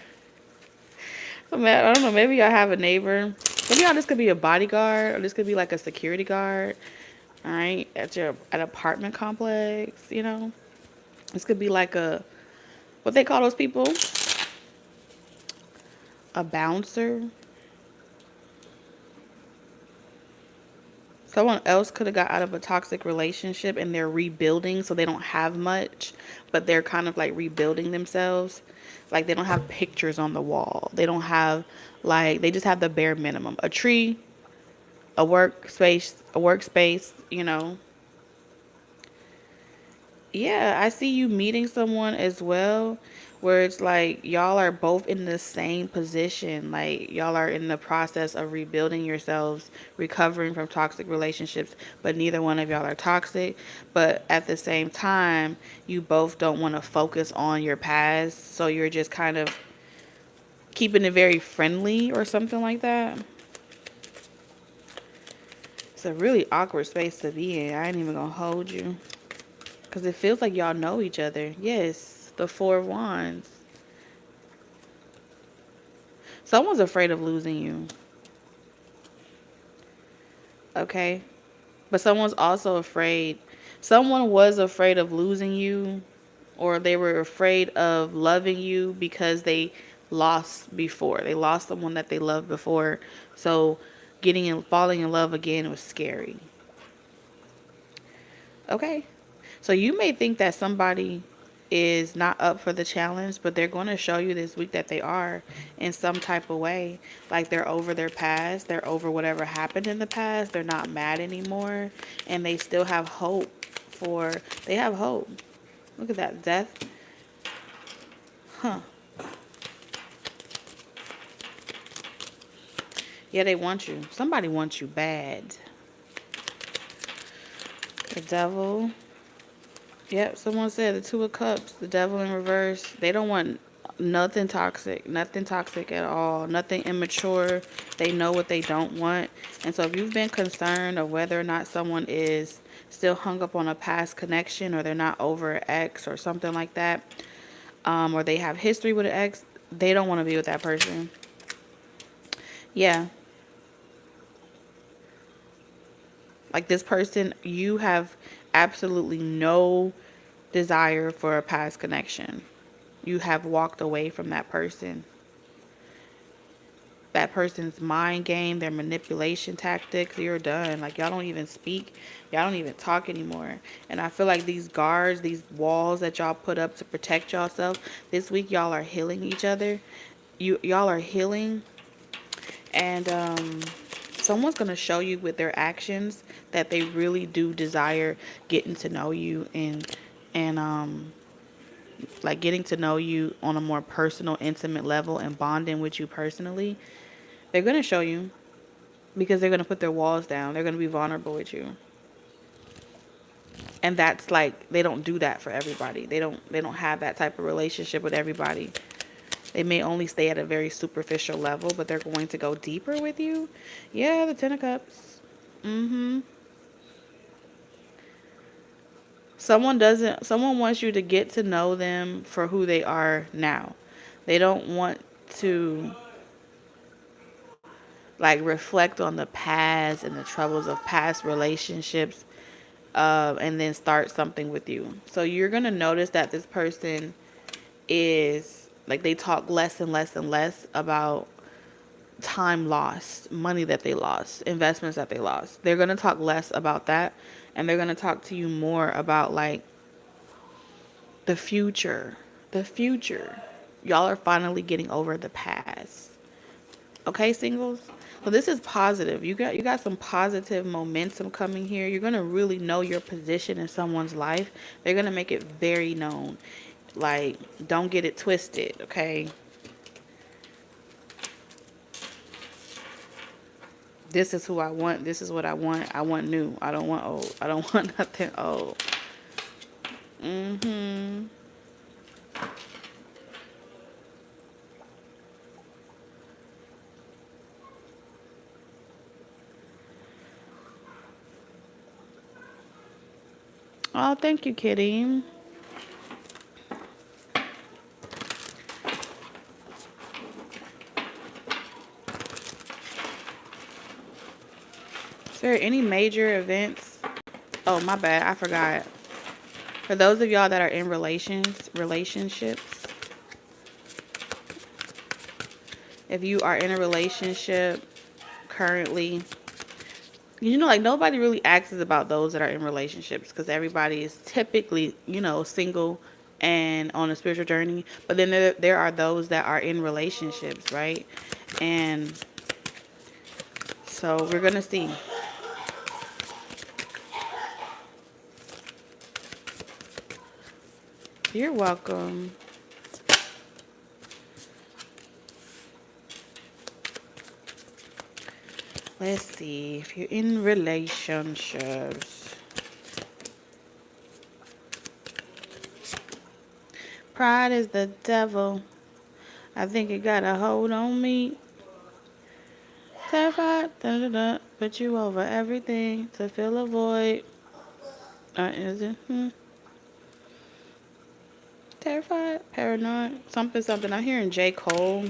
I don't know, maybe I have a neighbor. Maybe y'all, this could be a bodyguard or this could be like a security guard. All right, at your an apartment complex, you know. This could be like a, what they call those people? A bouncer. Someone else could have got out of a toxic relationship and they're rebuilding, so they don't have much, but they're kind of like rebuilding themselves. Like they don't have pictures on the wall. They don't have like, they just have the bare minimum. A tree, a workspace, you know. Yeah, I see you meeting someone as well where it's like y'all are both in the same position. Like y'all are in the process of rebuilding yourselves, recovering from toxic relationships, but neither one of y'all are toxic. But at the same time, you both don't want to focus on your past. So you're just kind of keeping it very friendly or something like that. It's a really awkward space to be in. I ain't even gonna hold you. Because it feels like y'all know each other. Yes, the Four of Wands. Someone's afraid of losing you. Okay? But someone's also afraid. Someone was afraid of losing you, or they were afraid of loving you because they lost before. They lost someone that they loved before. So falling in love again was scary. Okay? So you may think that somebody is not up for the challenge, but they're going to show you this week that they are in some type of way. Like they're over their past, they're over whatever happened in the past, they're not mad anymore, and they still have hope they have hope. Look at that, death. Huh. Yeah, they want you. Somebody wants you bad. The devil. Yep, someone said the Two of Cups, the devil in reverse. They don't want nothing toxic at all, nothing immature. They know what they don't want. And so if you've been concerned of whether or not someone is still hung up on a past connection, or they're not over an ex or something like that, or they have history with an ex, they don't want to be with that person. Yeah. Like this person, you have absolutely no desire for a past connection. You have walked away from that person. That person's mind game, their manipulation tactics, you're done. Like y'all don't even speak. Y'all don't even talk anymore. And I feel like these guards, these walls that y'all put up to protect yourself, this week y'all are healing each other. Y'all are healing, and someone's going to show you with their actions that they really do desire getting to know you, and like getting to know you on a more personal, intimate level and bonding with you personally. They're going to show you because they're going to put their walls down. They're going to be vulnerable with you. And that's like, they don't do that for everybody. They don't have that type of relationship with everybody. They may only stay at a very superficial level, but they're going to go deeper with you. Yeah, the Ten of Cups. Someone wants you to get to know them for who they are now. They don't want to like reflect on the past and the troubles of past relationships, and then start something with you. So you're going to notice that this person is like, they talk less and less and less about time lost, money that they lost, investments that they lost. They're going to talk less about that, and they're going to talk to you more about like the future. The future. Y'all are finally getting over the past. Okay, singles? So this is positive. You got some positive momentum coming here. You're going to really know your position in someone's life. They're going to make it very known. Like, don't get it twisted, okay? This is who I want. This is what I want. I want new. I don't want old. I don't want nothing old. Mm-hmm. Oh, thank you, Kitty. Is there any major events? Oh, my bad. I forgot. For those of y'all that are in relationships, if you are in a relationship currently, like nobody really asks about those that are in relationships because everybody is typically, single and on a spiritual journey. But then there are those that are in relationships, right? And so we're going to see. You're welcome. Let's see if you're in relationships. Pride is the devil. I think it got a hold on me. Terrified, put you over everything to fill a void. Is it? Terrified, paranoid, something. I'm hearing J. Cole.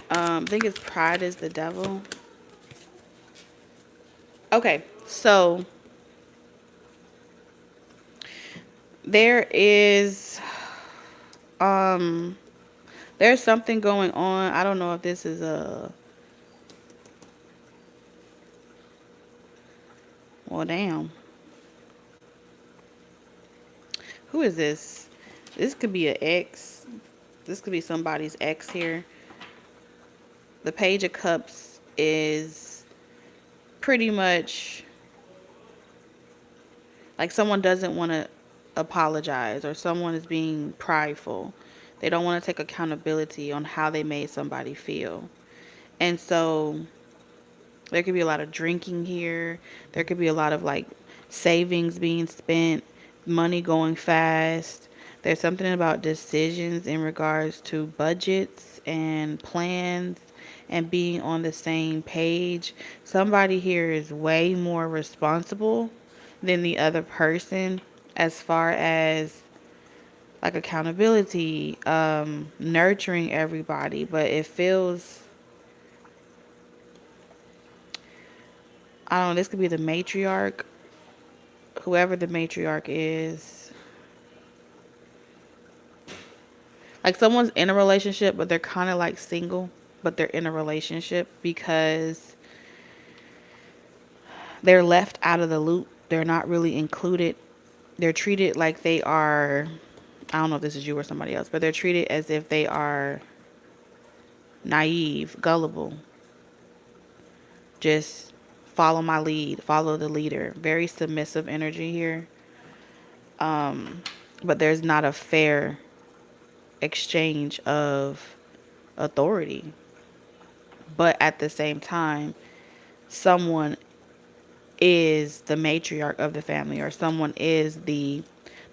I think it's pride is the devil. Okay, so there is there's something going on. I don't know if this is well, damn. Who is this? This could be an ex. This could be somebody's ex here. The Page of Cups is pretty much like someone doesn't want to apologize or someone is being prideful. They don't want to take accountability on how they made somebody feel. And so there could be a lot of drinking here. There could be a lot of like savings being spent, money going fast. There's something about decisions in regards to budgets and plans and being on the same page. Somebody here is way more responsible than the other person as far as like accountability, nurturing everybody, but it feels, I don't know, this could be the matriarch, whoever the matriarch is. Like someone's in a relationship, but they're kind of like single, but they're in a relationship because they're left out of the loop. They're not really included. They're treated like they are, I don't know if this is you or somebody else, but they're treated as if they are naive, gullible. Just follow my lead, follow the leader. Very submissive energy here. But there's not a fair exchange of authority. But at the same time, someone is the matriarch of the family or someone is the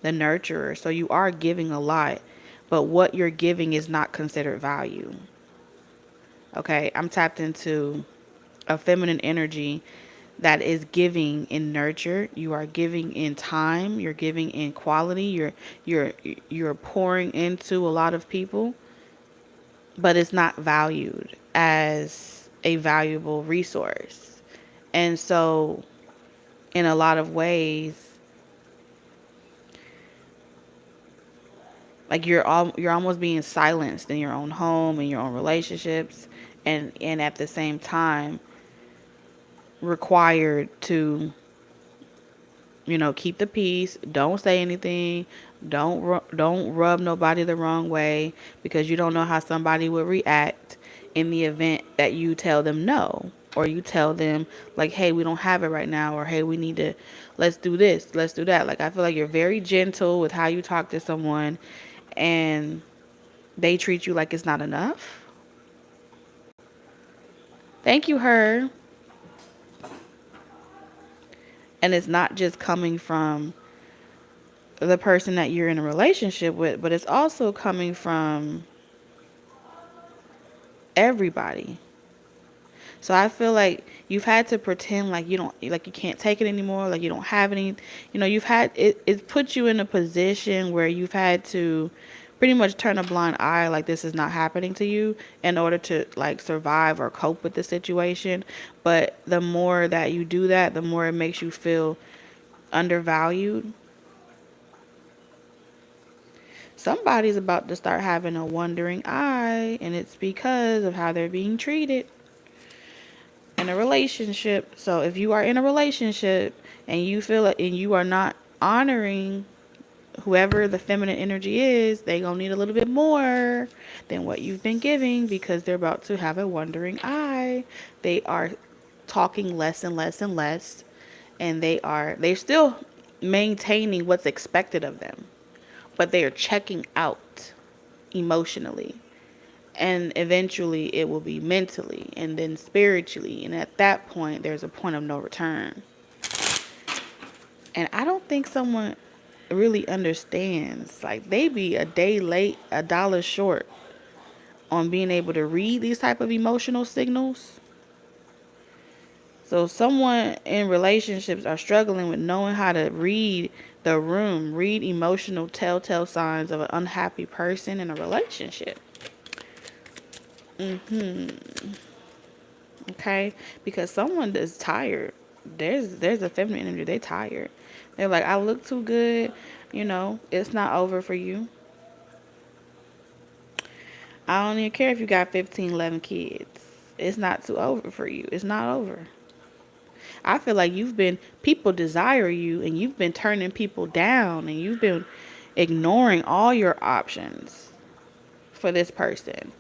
nurturer. So you are giving a lot, but what you're giving is not considered value. Okay, I'm tapped into a feminine energy that is giving in nurture. You are giving in time, you're giving in quality, you're pouring into a lot of people, but it's not valued as a valuable resource. And so in a lot of ways, Like you're almost being silenced in your own home, in your own relationships, and at the same time required to, keep the peace. Don't say anything. Don't rub nobody the wrong way, because you don't know how somebody would react in the event that you tell them no, or you tell them like, hey, we don't have it right now, or hey, we need to, let's do this, let's do that. Like, I feel like you're very gentle with how you talk to someone, and they treat you like it's not enough. Thank you, her. And it's not just coming from the person that you're in a relationship with, but it's also coming from everybody. So I feel like you've had to pretend like you can't take it anymore, like you don't have any, you've had it puts you in a position where you've had to pretty much turn a blind eye, like this is not happening to you, in order to like survive or cope with the situation. But the more that you do that, the more it makes you feel undervalued. Somebody's about to start having a wandering eye, and it's because of how they're being treated in a relationship. So if you are in a relationship and you feel it and you are not honoring whoever the feminine energy is, they gonna need a little bit more than what you've been giving, because they're about to have a wandering eye. They are talking less and less and less, and they're still maintaining what's expected of them, but they are checking out emotionally. And eventually it will be mentally and then spiritually. And at that point, there's a point of no return. And I don't think someone really understands. Like, they be a day late, a dollar short on being able to read these type of emotional signals. So someone in relationships are struggling with knowing how to read the room, read emotional telltale signs of an unhappy person in a relationship. Okay, because someone is tired. There's a feminine energy. They tired. They're like, I look too good. It's not over for you. I don't even care if you got 15, 11 kids. It's not too over for you. It's not over. I feel like people desire you, and you've been turning people down, and you've been ignoring all your options for this person.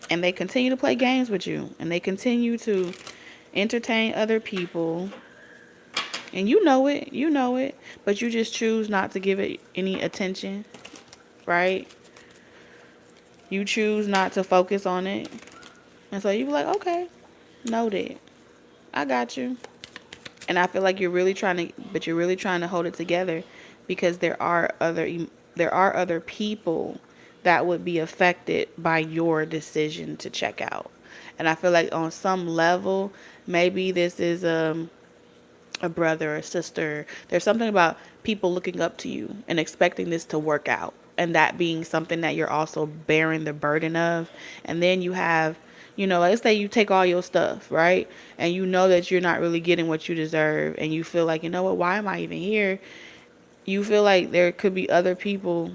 And they continue to play games with you, and they continue to entertain other people, and you know it, but you just choose not to give it any attention, right? You choose not to focus on it, and so you be like, okay, noted, I got you. And I feel like you're really trying to hold it together, because there are other people that would be affected by your decision to check out. And I feel like on some level, maybe this is a brother or sister. There's something about people looking up to you and expecting this to work out, and that being something that you're also bearing the burden of. And then you have, let's say you take all your stuff, right? And you know that you're not really getting what you deserve, and you feel like, what, why am I even here? You feel like there could be other people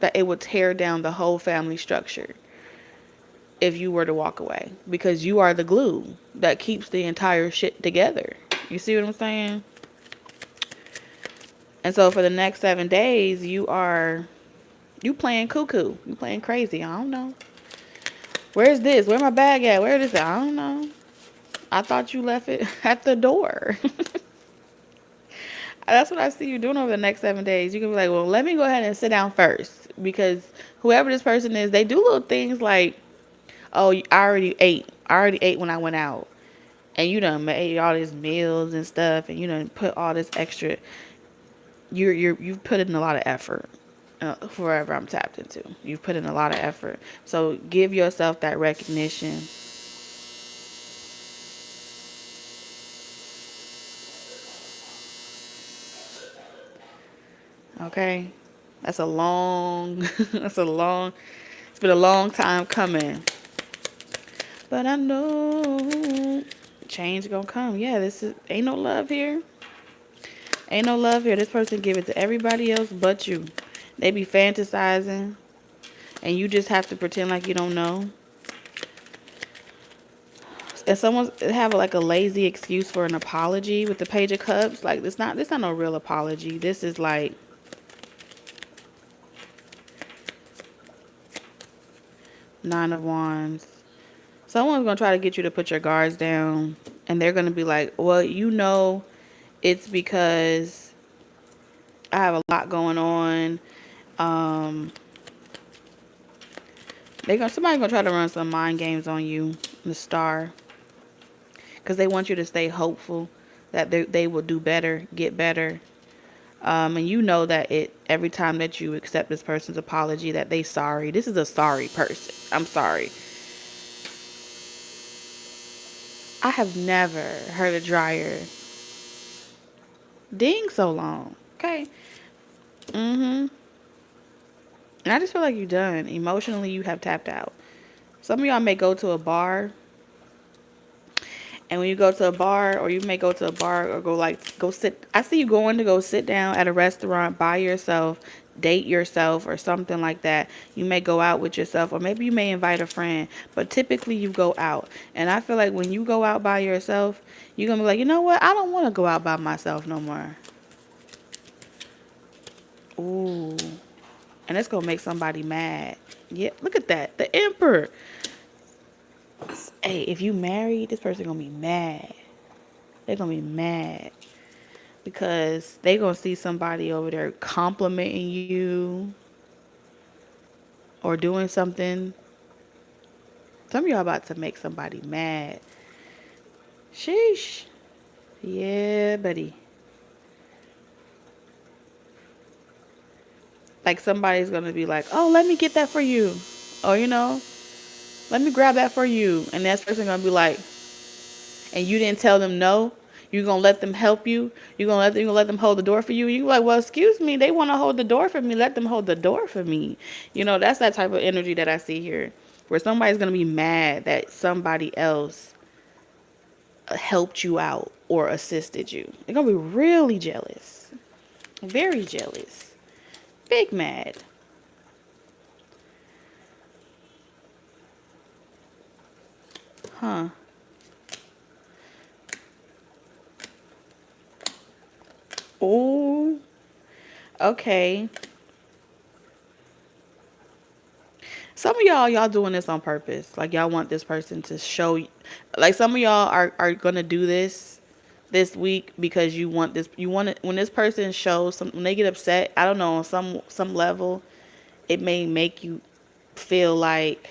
that it would tear down the whole family structure if you were to walk away, because you are the glue that keeps the entire shit together. You see what I'm saying? And so for the next 7 days, you playing cuckoo. You playing crazy. I don't know. Where's this? Where my bag at? Where is it? I don't know. I thought you left it at the door. That's what I see you doing over the next 7 days. You can be like, well, let me go ahead and sit down first, because whoever this person is, they do little things like, oh, I already ate. I already ate when I went out. And you done made all these meals and stuff, and you done put all this extra. You've put in a lot of effort. Wherever I'm tapped into, you've put in a lot of effort. So give yourself that recognition. Okay, that's a long. It's been a long time coming. But I know change gonna come. Yeah, ain't no love here. Ain't no love here. This person give it to everybody else but you. They be fantasizing, and you just have to pretend like you don't know. And someone have like a lazy excuse for an apology with the Page of Cups. Like this not no real apology. This is like Nine of Wands. Someone's gonna try to get you to put your guards down, and they're gonna be like, well, you know, it's because I have a lot going on. Um, somebody's gonna try to run some mind games on you, the Star, because they want you to stay hopeful that they will do better, get better. And you know that every time that you accept this person's apology, that they sorry. This is a sorry person. I'm sorry. I have never heard a dryer ding so long. Okay. And I just feel like you're done. Emotionally, you have tapped out. Some of y'all may go to a bar. And when you go to a bar, or you may go to a bar or go sit. I see you going to go sit down at a restaurant by yourself, date yourself or something like that. You may go out with yourself, or maybe you may invite a friend, but typically you go out. And I feel like when you go out by yourself, you're going to be like, you know what? I don't want to go out by myself no more. Ooh. And it's going to make somebody mad. Yeah, look at that. The Emperor. Hey, if you married, this person going to be mad. They're going to be mad. Because they going to see somebody over there complimenting you or doing something. Some of y'all about to make somebody mad. Sheesh. Yeah, buddy. Like somebody's going to be like, oh, let me get that for you. Or, you know, let me grab that for you. And that person going to be like, and you didn't tell them no. You're going to let them help you. You're going to let them hold the door for you. You're like, well, excuse me. They want to hold the door for me. Let them hold the door for me. You know, that's that type of energy that I see here. Where somebody's going to be mad that somebody else helped you out or assisted you. They're going to be really jealous. Very jealous. Big mad. Huh. Oh. Okay. Some of y'all doing this on purpose. Like y'all want this person to show you. Like some of y'all are gonna do this week because you want this. You want it when this person shows some. When they get upset, I don't know, on some level, it may make you feel like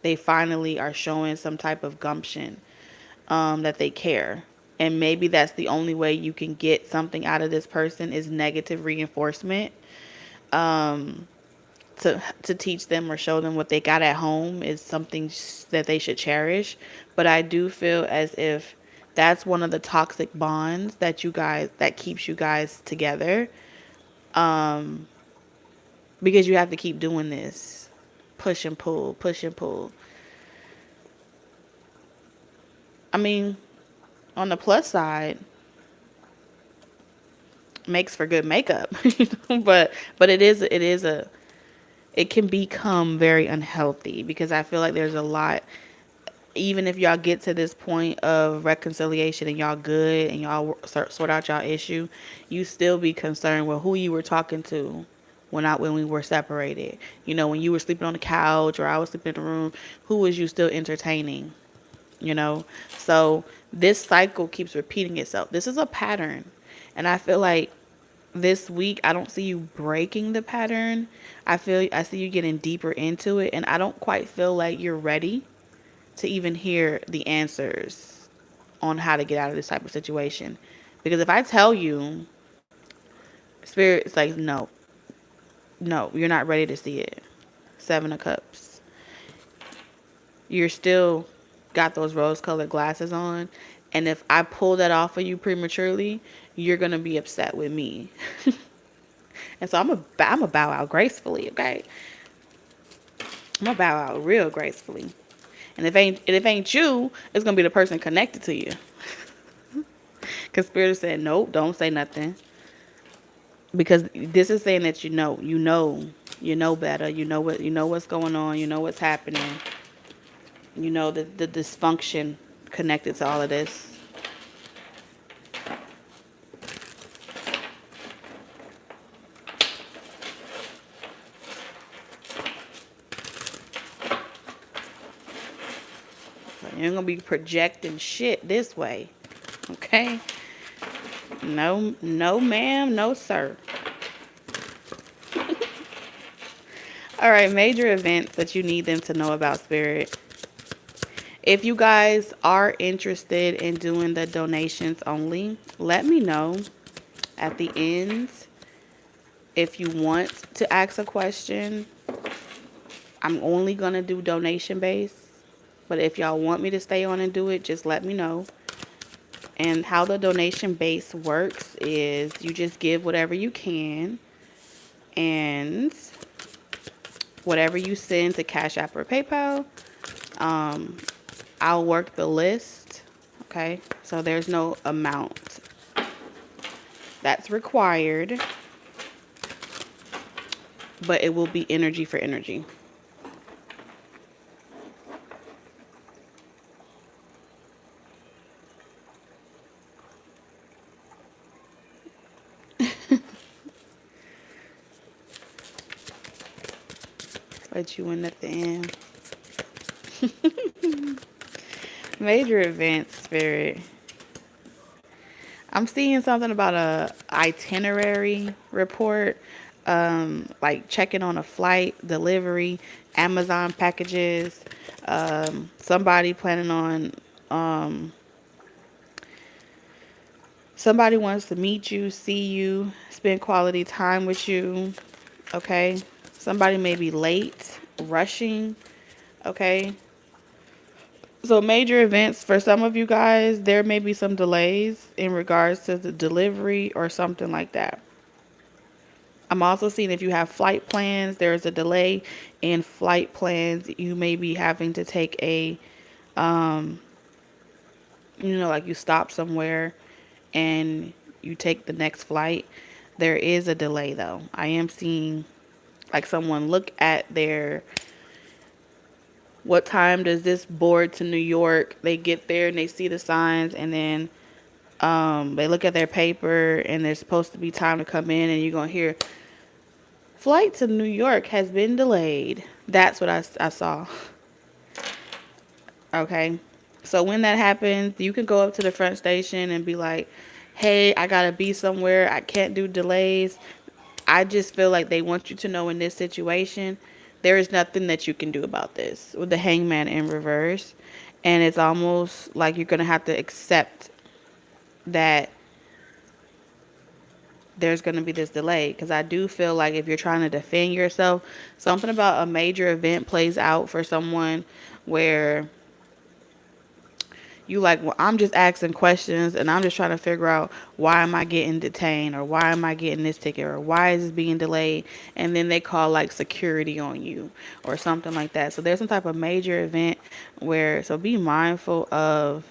they finally are showing some type of gumption, that they care. And maybe that's the only way you can get something out of this person is negative reinforcement. To teach them or show them what they got at home is something that they should cherish. But I do feel as if that's one of the toxic bonds that keeps you guys together. Because you have to keep doing this. Push and pull, push and pull. I mean, on the plus side, makes for good makeup. but it can become very unhealthy because I feel like there's a lot. Even if y'all get to this point of reconciliation and y'all good and y'all sort out y'all issue, you still be concerned with who you were talking to when we were separated. You know, when you were sleeping on the couch or I was sleeping in the room, who was you still entertaining? You know, so this cycle keeps repeating itself. This is a pattern, and I feel like this week I don't see you breaking the pattern. I see you getting deeper into it, and I don't quite feel like you're ready to even hear the answers on how to get out of this type of situation. Because if I tell you, Spirit's like, no, you're not ready to see it. 7 of Cups. You're still got those rose-colored glasses on, and if I pull that off of you prematurely, you're gonna be upset with me. And so I'm a bow out gracefully, okay? I'm gonna bow out real gracefully. And if it ain't you, it's gonna be the person connected to you. Cause Spirit said, nope, don't say nothing. because this is saying that you know better, you know what's going on, you know what's happening, you know the dysfunction connected to all of this. So you ain't gonna be projecting shit this way, okay? No, no, ma'am, no, sir. All right, major events that you need them to know about, Spirit. If you guys are interested in doing the donations only, let me know at the end. If you want to ask a question, I'm only going to do donation based. But if y'all want me to stay on and do it, just let me know. And how the donation base works is you just give whatever you can. And whatever you send to Cash App or PayPal, I'll work the list. Okay, so there's no amount that's required, but it will be energy for energy. Let you in at the end. Major events, Spirit. I'm seeing something about a itinerary report, like checking on a flight, delivery, Amazon packages, somebody planning on, um, somebody wants to meet you, see you, spend quality time with you, okay? Somebody may be late, rushing, okay? So major events for some of you guys, there may be some delays in regards to the delivery or something like that. I'm also seeing if you have flight plans, there's a delay in flight plans. You may be having to take a, like you stop somewhere and you take the next flight. There is a delay though. I am seeing like someone look at their, what time does this board to New York? They get there and they see the signs, and then they look at their paper and there's supposed to be time to come in, and you're going to hear, flight to New York has been delayed. That's what I saw. Okay. So when that happens, you can go up to the front station and be like, hey, I got to be somewhere. I can't do delays. I just feel like they want you to know in this situation, there is nothing that you can do about this with the hangman in reverse. And it's almost like you're going to have to accept that there's going to be this delay. Because I do feel like if you're trying to defend yourself, something about a major event plays out for someone where you like, well, I'm just asking questions and I'm just trying to figure out why am I getting detained, or why am I getting this ticket, or why is this being delayed, and then they call like security on you or something like that. So there's some type of major event where, so be mindful of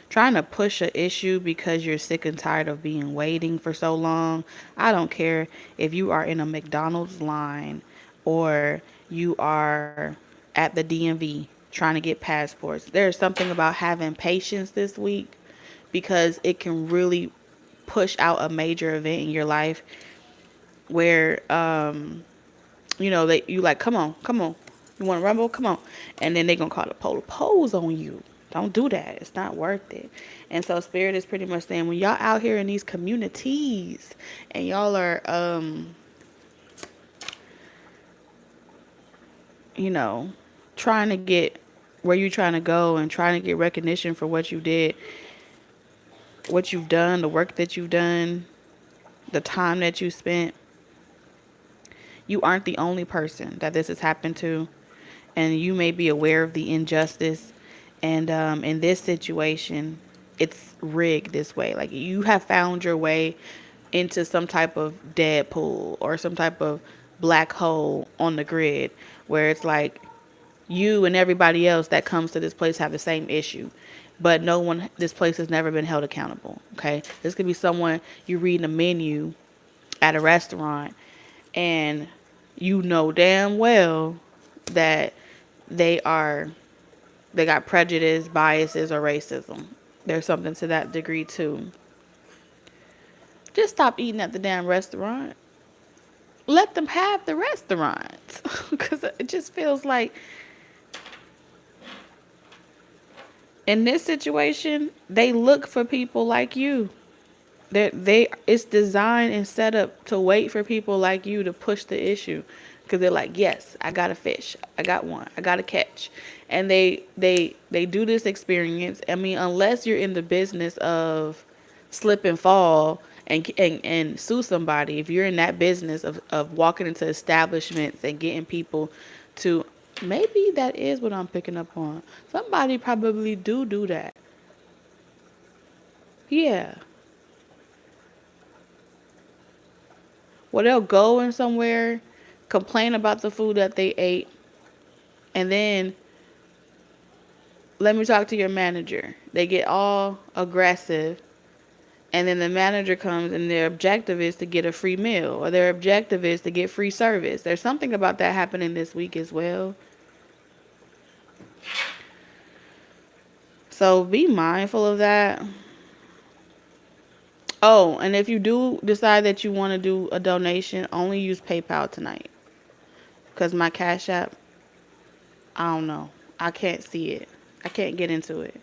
trying to push an issue because you're sick and tired of being waiting for so long. I don't care if you are in a McDonald's line or you are at the DMV trying to get passports. There's something about having patience this week because it can really push out a major event in your life where that you like, come on, come on. You want to rumble? Come on. And then they're going to call the pose on you. Don't do that. It's not worth it. And so Spirit is pretty much saying, when y'all out here in these communities and y'all are, trying to get where you're trying to go and trying to get recognition for what you did, what you've done, the work that you've done, the time that you spent, you aren't the only person that this has happened to. And you may be aware of the injustice. And in this situation, it's rigged this way. Like you have found your way into some type of dead pool or some type of black hole on the grid where it's like you and everybody else that comes to this place have the same issue, but no one, this place has never been held accountable. Okay, this could be someone you reading a menu at a restaurant, and you know damn well that they are they got prejudice, biases, or racism. There's something to that degree too. Just stop eating at the damn restaurant. Let them have the restaurant. Because it just feels like in this situation, they look for people like you. It's designed and set up to wait for people like you to push the issue, because they're like, yes, I got a fish, I got one, I got a catch, and they do this experience. I mean, unless you're in the business of slip and fall and sue somebody, if you're in that business of walking into establishments and getting people to, maybe that is what I'm picking up on. Somebody probably do that. Yeah. Well, they'll go in somewhere, complain about the food that they ate, and then let me talk to your manager. They get all aggressive, and then the manager comes and their objective is to get a free meal, or their objective is to get free service. There's something about that happening this week as well. So be mindful of that. Oh, and if you do decide that you want to do a donation, only use PayPal tonight. Because my Cash App, I don't know. I can't see it. I can't get into it.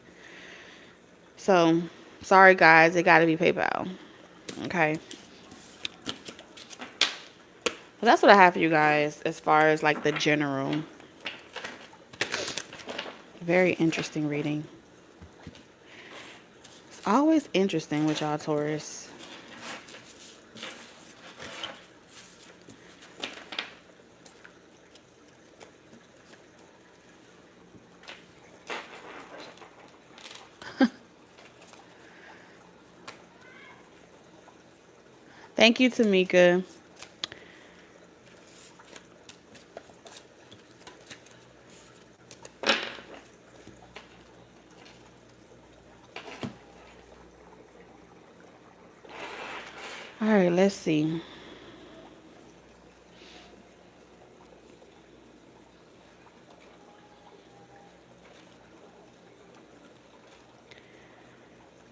So, sorry guys, it gotta be PayPal. Okay. Well, that's what I have for you guys as far as like the general. Very interesting reading. It's always interesting with y'all Taurus. Thank you, Tamika. All right, let's see.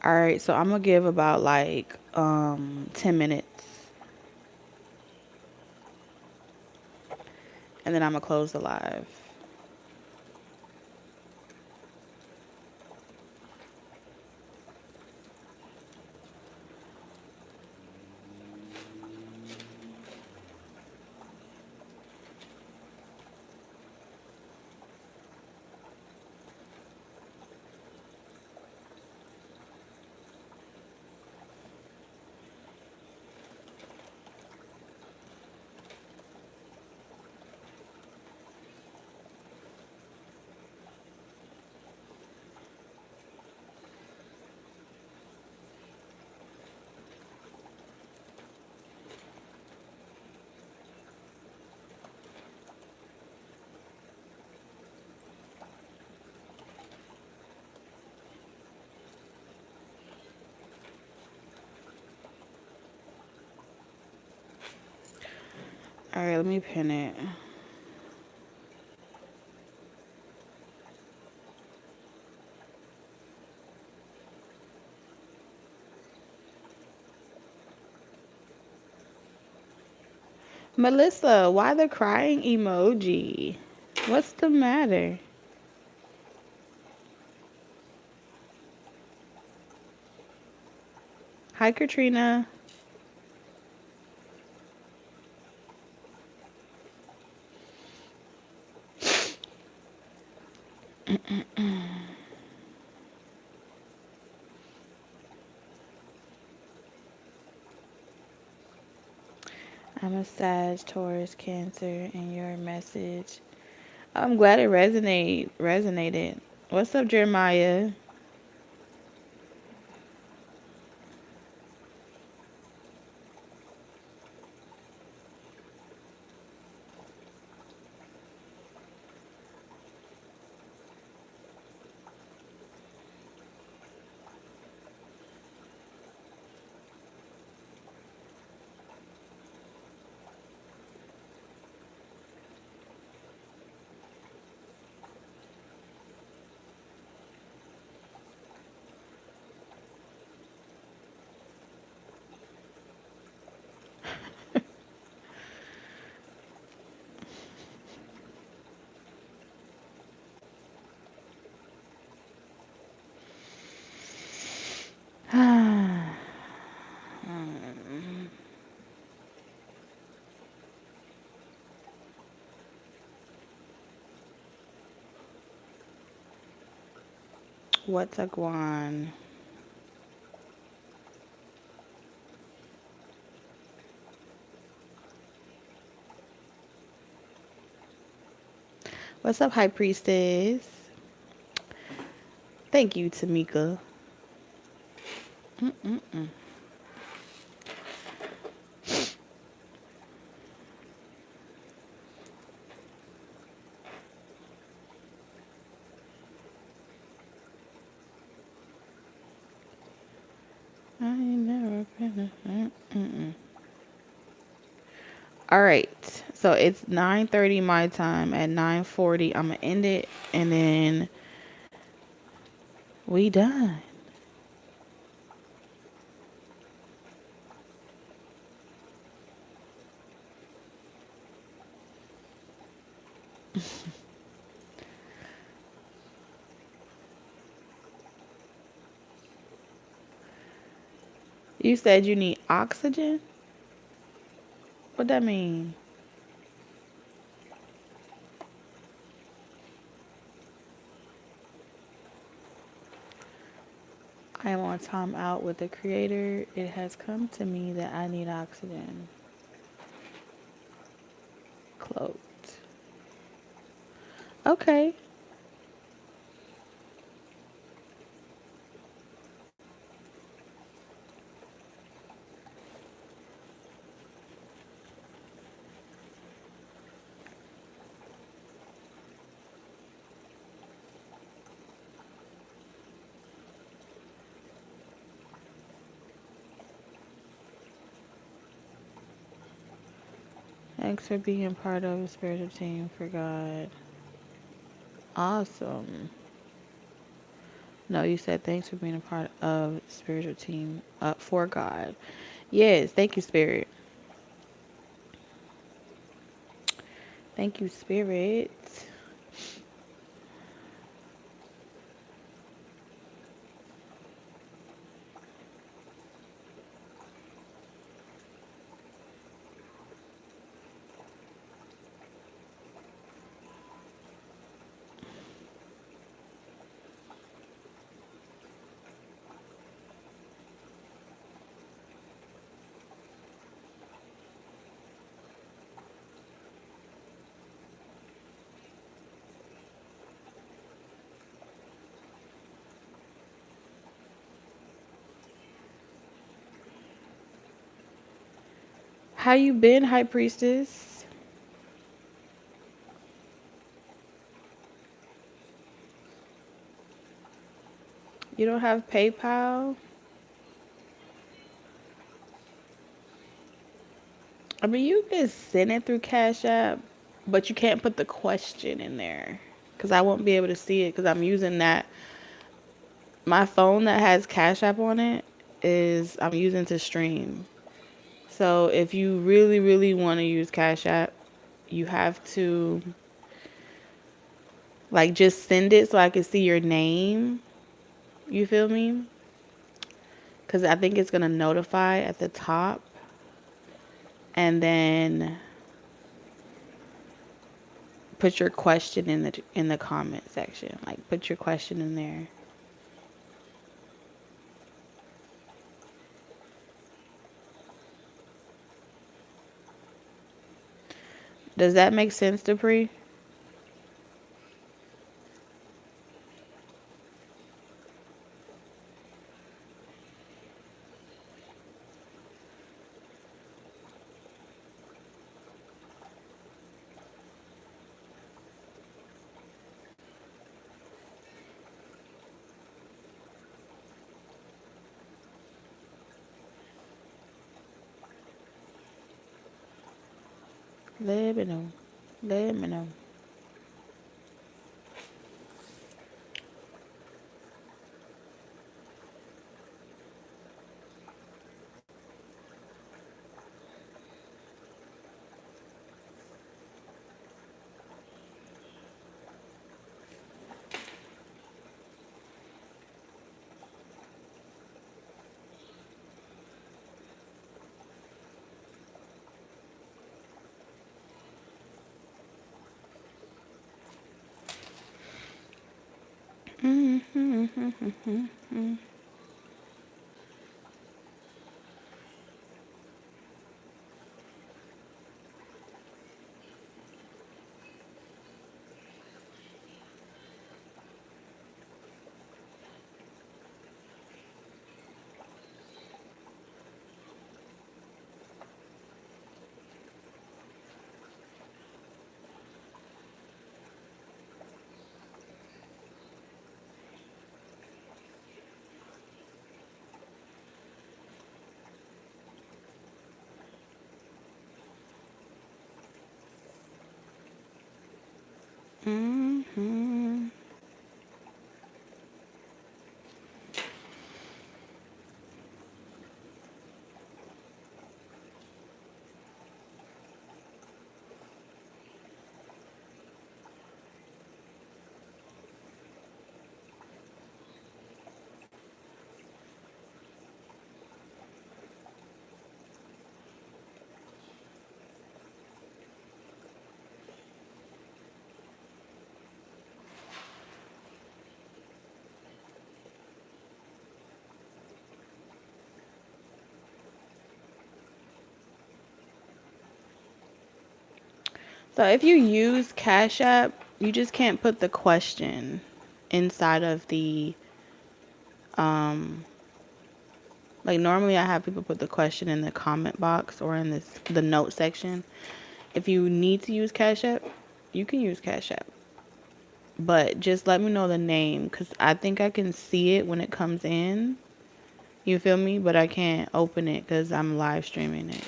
All right, so I'm gonna give about like 10 minutes, and then I'm gonna close the live. All right, let me pin it. Melissa, why the crying emoji? What's the matter? Hi, Katrina. I'm a Sag, Taurus, Cancer, and your message. I'm glad it resonated. What's up, Jeremiah? What's a guan? What's up, High Priestess? Thank you, Tamika. I ain't never been a... All right. So it's 9:30 my time. At 9:40, I'm going to end it. And then we done. You said you need oxygen? What that mean? I am on time out with the creator. It has come to me that I need oxygen. Cloaked. Okay. Thanks for being part of a spiritual team for God. Awesome. No, you said thanks for being a part of spiritual team for God. Yes, thank you, Spirit. Thank you, Spirit. How you been, High Priestess? You don't have PayPal? I mean, you can send it through Cash App, but you can't put the question in there because I won't be able to see it because I'm using that. My phone that has Cash App on it is I'm using to stream. So if you really, really want to use Cash App, you have to like just send it so I can see your name. You feel me? Because I think it's going to notify at the top. And then put your question in the comment section. Like put your question in there. Does that make sense, Dupree? Let me know. Let me know. So if you use Cash App, you just can't put the question inside of the like normally I have people put the question in the comment box or in the note section. If you need to use Cash App, you can use Cash App. But just let me know the name cuz I think I can see it when it comes in. You feel me? But I can't open it cuz I'm live streaming it.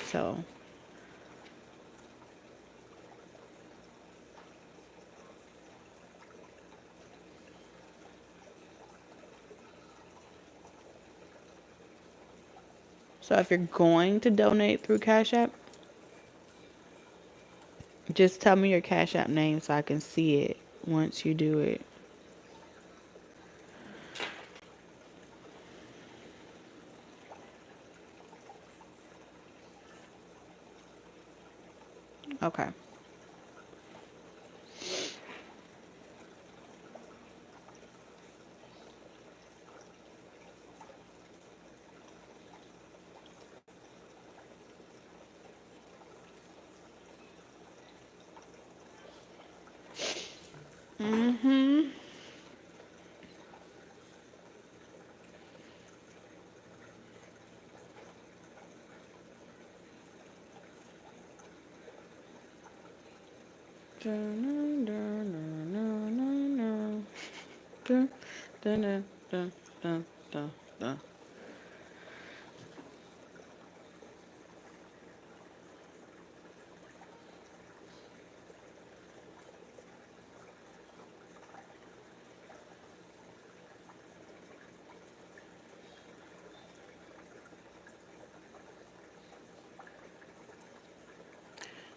So if you're going to donate through Cash App, just tell me your Cash App name so I can see it once you do it. Okay.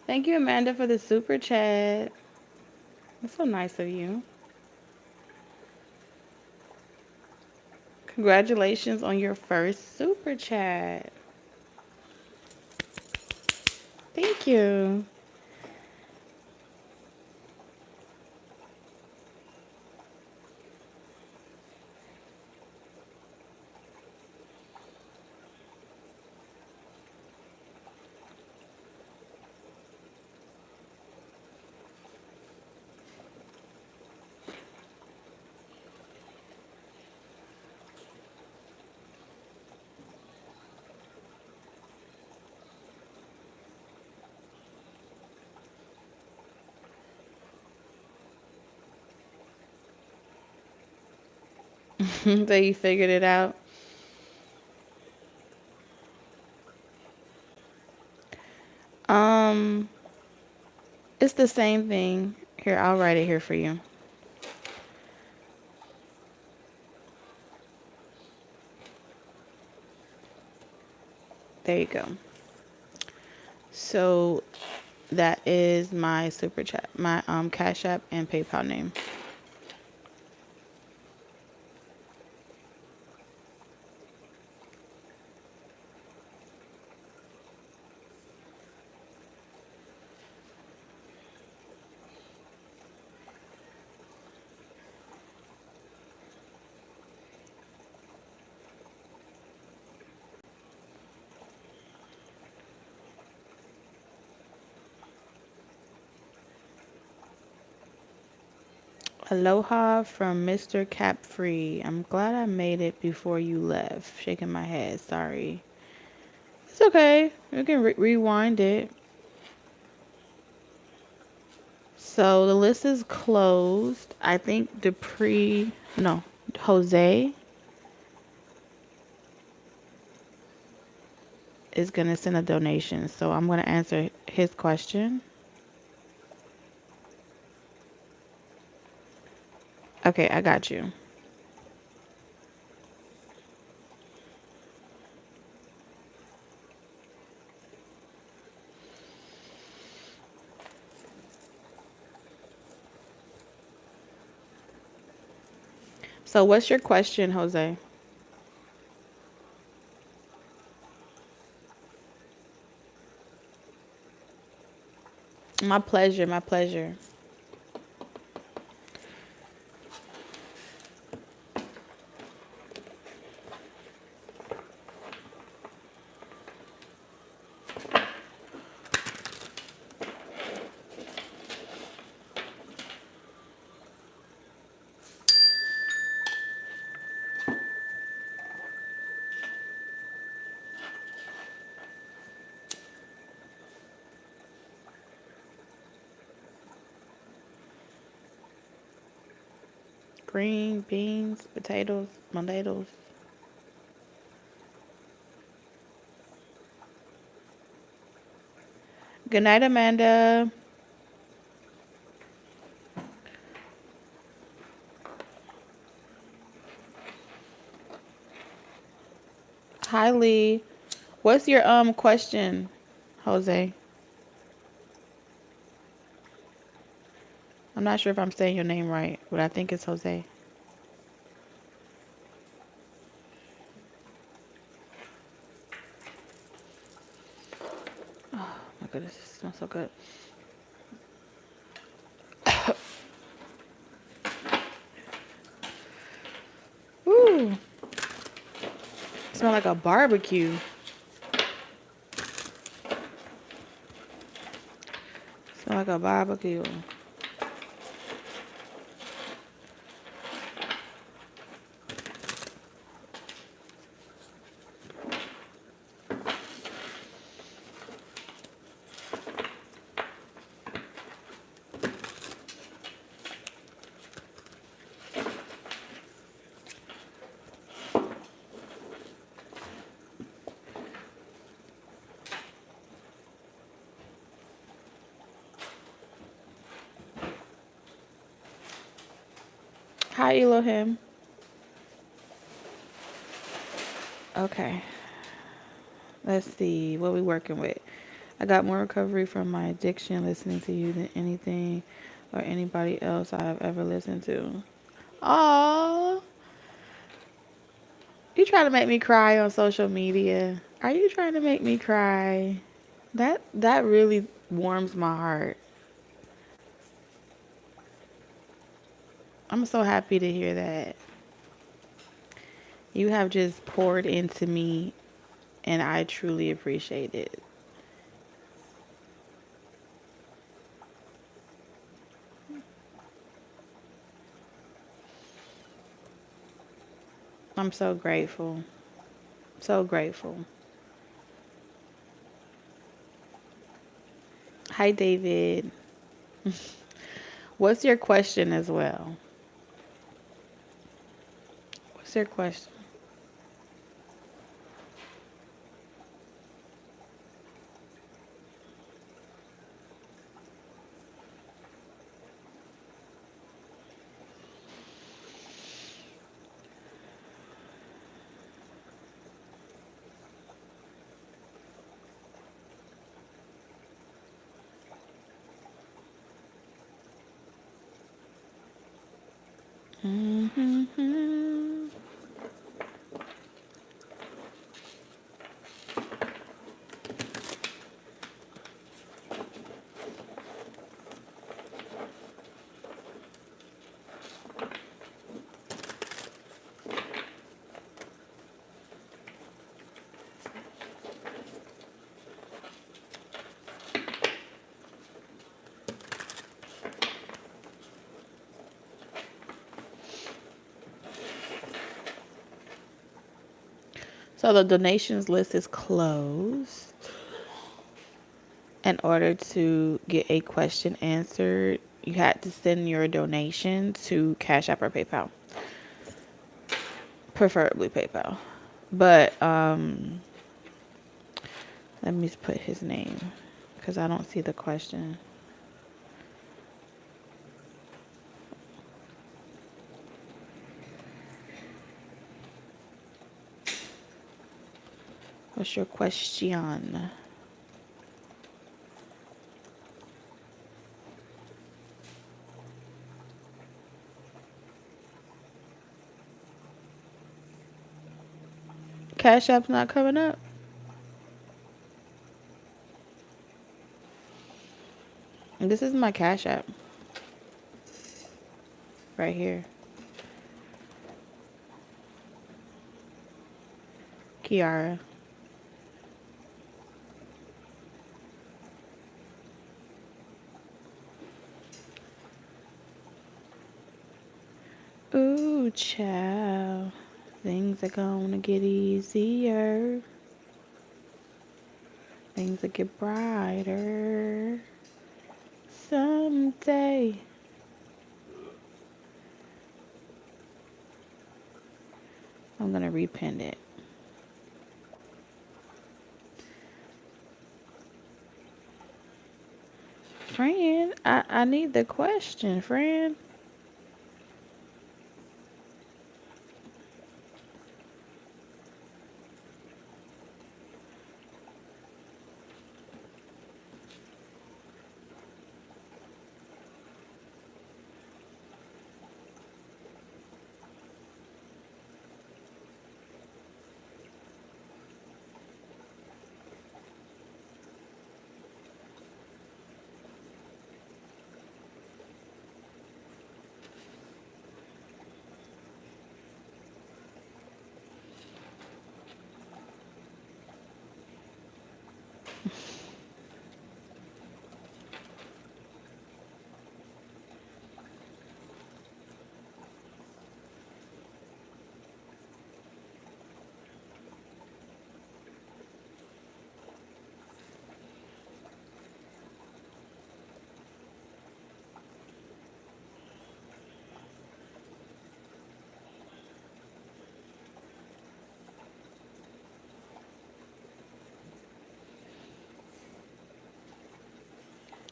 Thank you, Amanda, for the super chat. That's so nice of you. Congratulations on your first super chat. Thank you. So you figured it out. Um, it's the same thing. Here, I'll write it here for you. There you go. So that is my super chat, my Cash App and PayPal name. Aloha from Mr. Capfree. I'm glad I made it before you left. Shaking my head. Sorry. It's okay. You can rewind it. So the list is closed. I think Jose is going to send a donation. So I'm going to answer his question. Okay, I got you. So what's your question, Jose? My pleasure, my pleasure. Green beans, potatoes. Good night, Amanda. Hi, Lee. What's your question, Jose? I'm not sure if I'm saying your name right, but I think it's Jose. Oh my goodness, it smells so good. Ooh, smell like a barbecue. Smell like a barbecue. Hi, Elohim. Okay. Let's see what we working with. I got more recovery from my addiction listening to you than anything or anybody else I have ever listened to. Oh, you trying to make me cry on social media? Are you trying to make me cry? That really warms my heart. I'm so happy to hear that. You have just poured into me and I truly appreciate it. I'm so grateful. So grateful. Hi, David. What's your question as well? What's your question? Mm-hmm. So the donations list is closed. In order to get a question answered, you had to send your donation to Cash App or PayPal. Preferably PayPal. But let me put his name because I don't see the question. What's your question? Cash App's not coming up. This is my Cash App. Right here. Kiara. Ooh, child. Things are gonna get easier. Things will get brighter. Someday. I'm gonna repin it. Friend, I need the question, friend.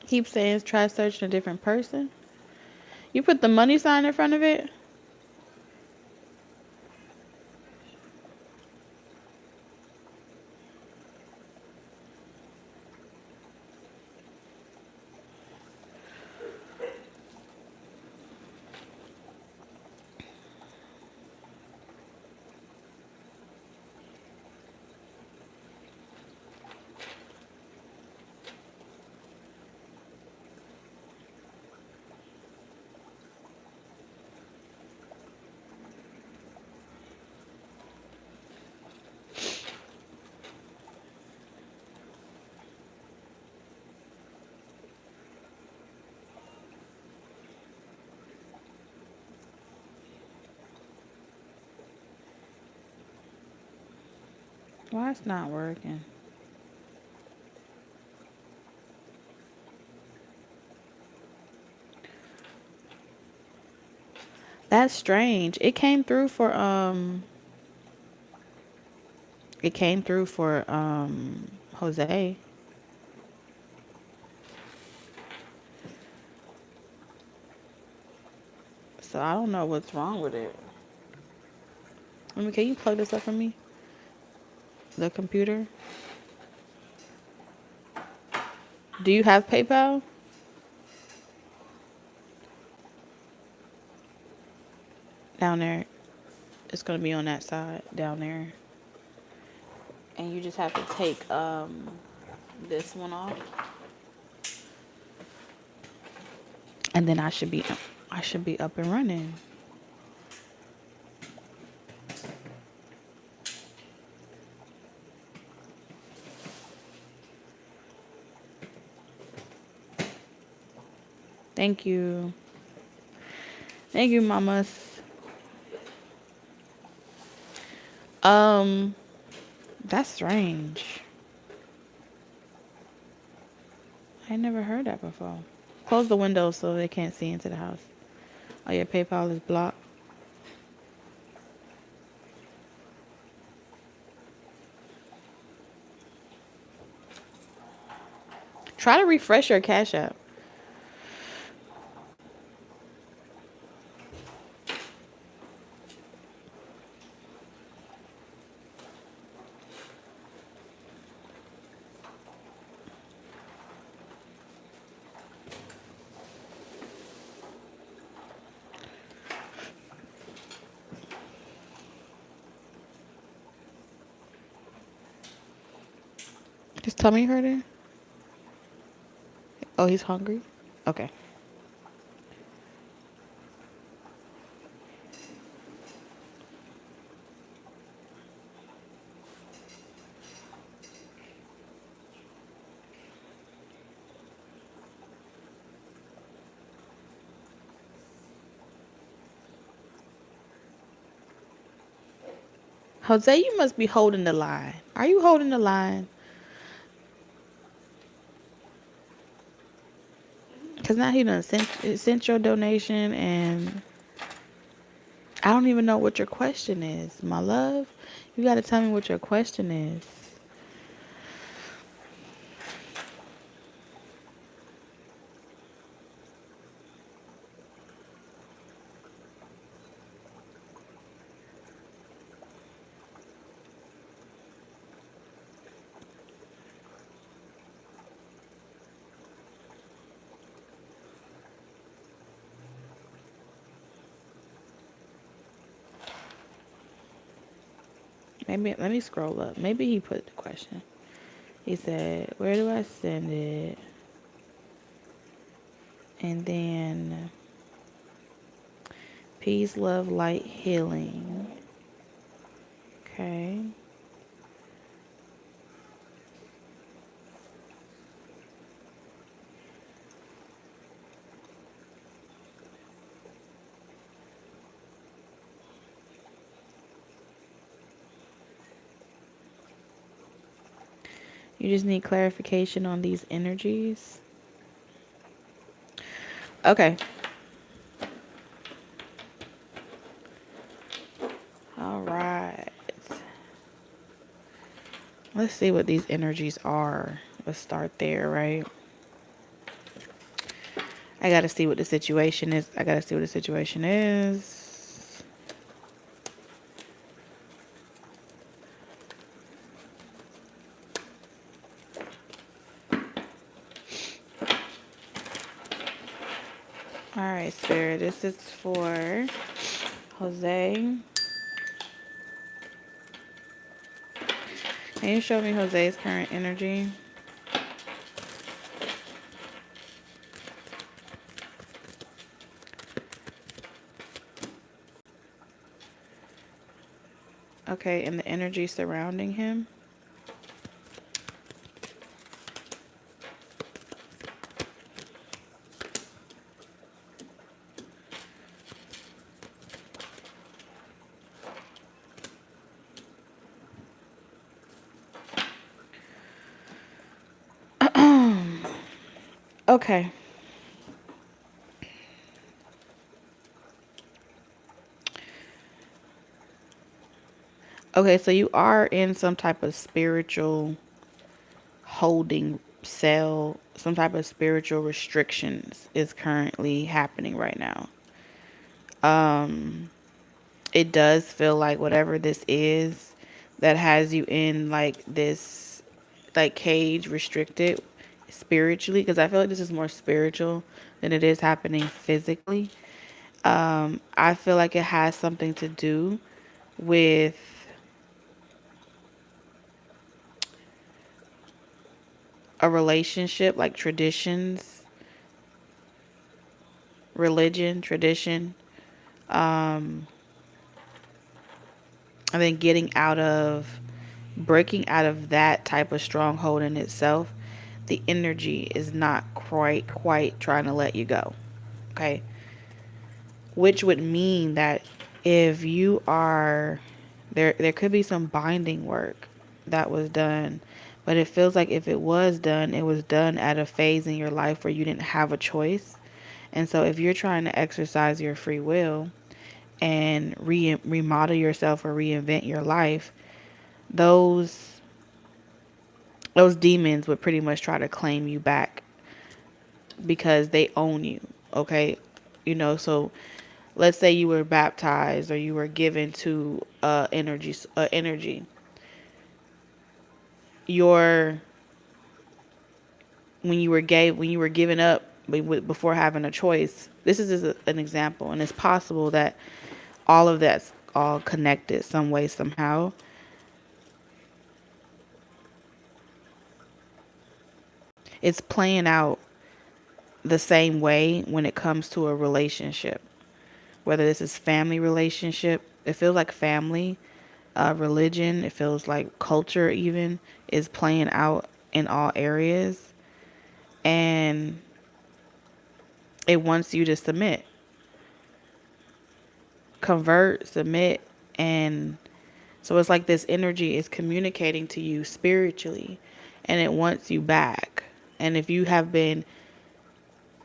Keep saying try searching a different person. You put the money sign in front of it? Why it's not working? That's strange. It came through for Jose. So I don't know what's wrong with it. I mean, can you plug this up for me? The computer? Do you have PayPal? Down there. It's gonna be on that side down there. And you just have to take this one off. And then I should be up and running. Thank you. Thank you, mamas. That's strange. I never heard that before. Close the window so they can't see into the house. Oh, your PayPal is blocked. Try to refresh your Cash App. His tummy hurting? Oh, he's hungry? Okay. Jose, you must be holding the line. Are you holding the line? Because now he done sent your donation, and I don't even know what your question is. My love, you got to tell me what your question is. Maybe, let me scroll up. Maybe he put the question. He said, where do I send it? And then, peace, love, light, healing. Okay. You just need clarification on these energies. Okay. All right. Let's see what these energies are. Let's start there, right? I gotta see what the situation is. All right, Spirit. This is for Jose. Can you show me Jose's current energy? Okay, and the energy surrounding him. Okay. Okay, so you are in some type of spiritual holding cell, some type of spiritual restrictions is currently happening right now. It does feel like whatever this is that has you in like this like cage restricted spiritually, because I feel like this is more spiritual than it is happening physically. I feel like it has something to do with a relationship, like traditions, religion, tradition, and then breaking out of that type of stronghold in itself. The energy is not quite trying to let you go. Okay. Which would mean that if you are there could be some binding work that was done. But it feels like if it was done, it was done at a phase in your life where you didn't have a choice. And so if you're trying to exercise your free will and remodel yourself or reinvent your life, those those demons would pretty much try to claim you back because they own you. Okay? So let's say you were baptized or you were given to energy. Your when you were given up before having a choice. This is just an example, and it's possible that all of that's all connected some way somehow. It's playing out the same way when it comes to a relationship. Whether this is family relationship, it feels like family, religion, it feels like culture even is playing out in all areas, and it wants you to submit, convert, submit, and so it's like this energy is communicating to you spiritually, and it wants you back. And if you have been,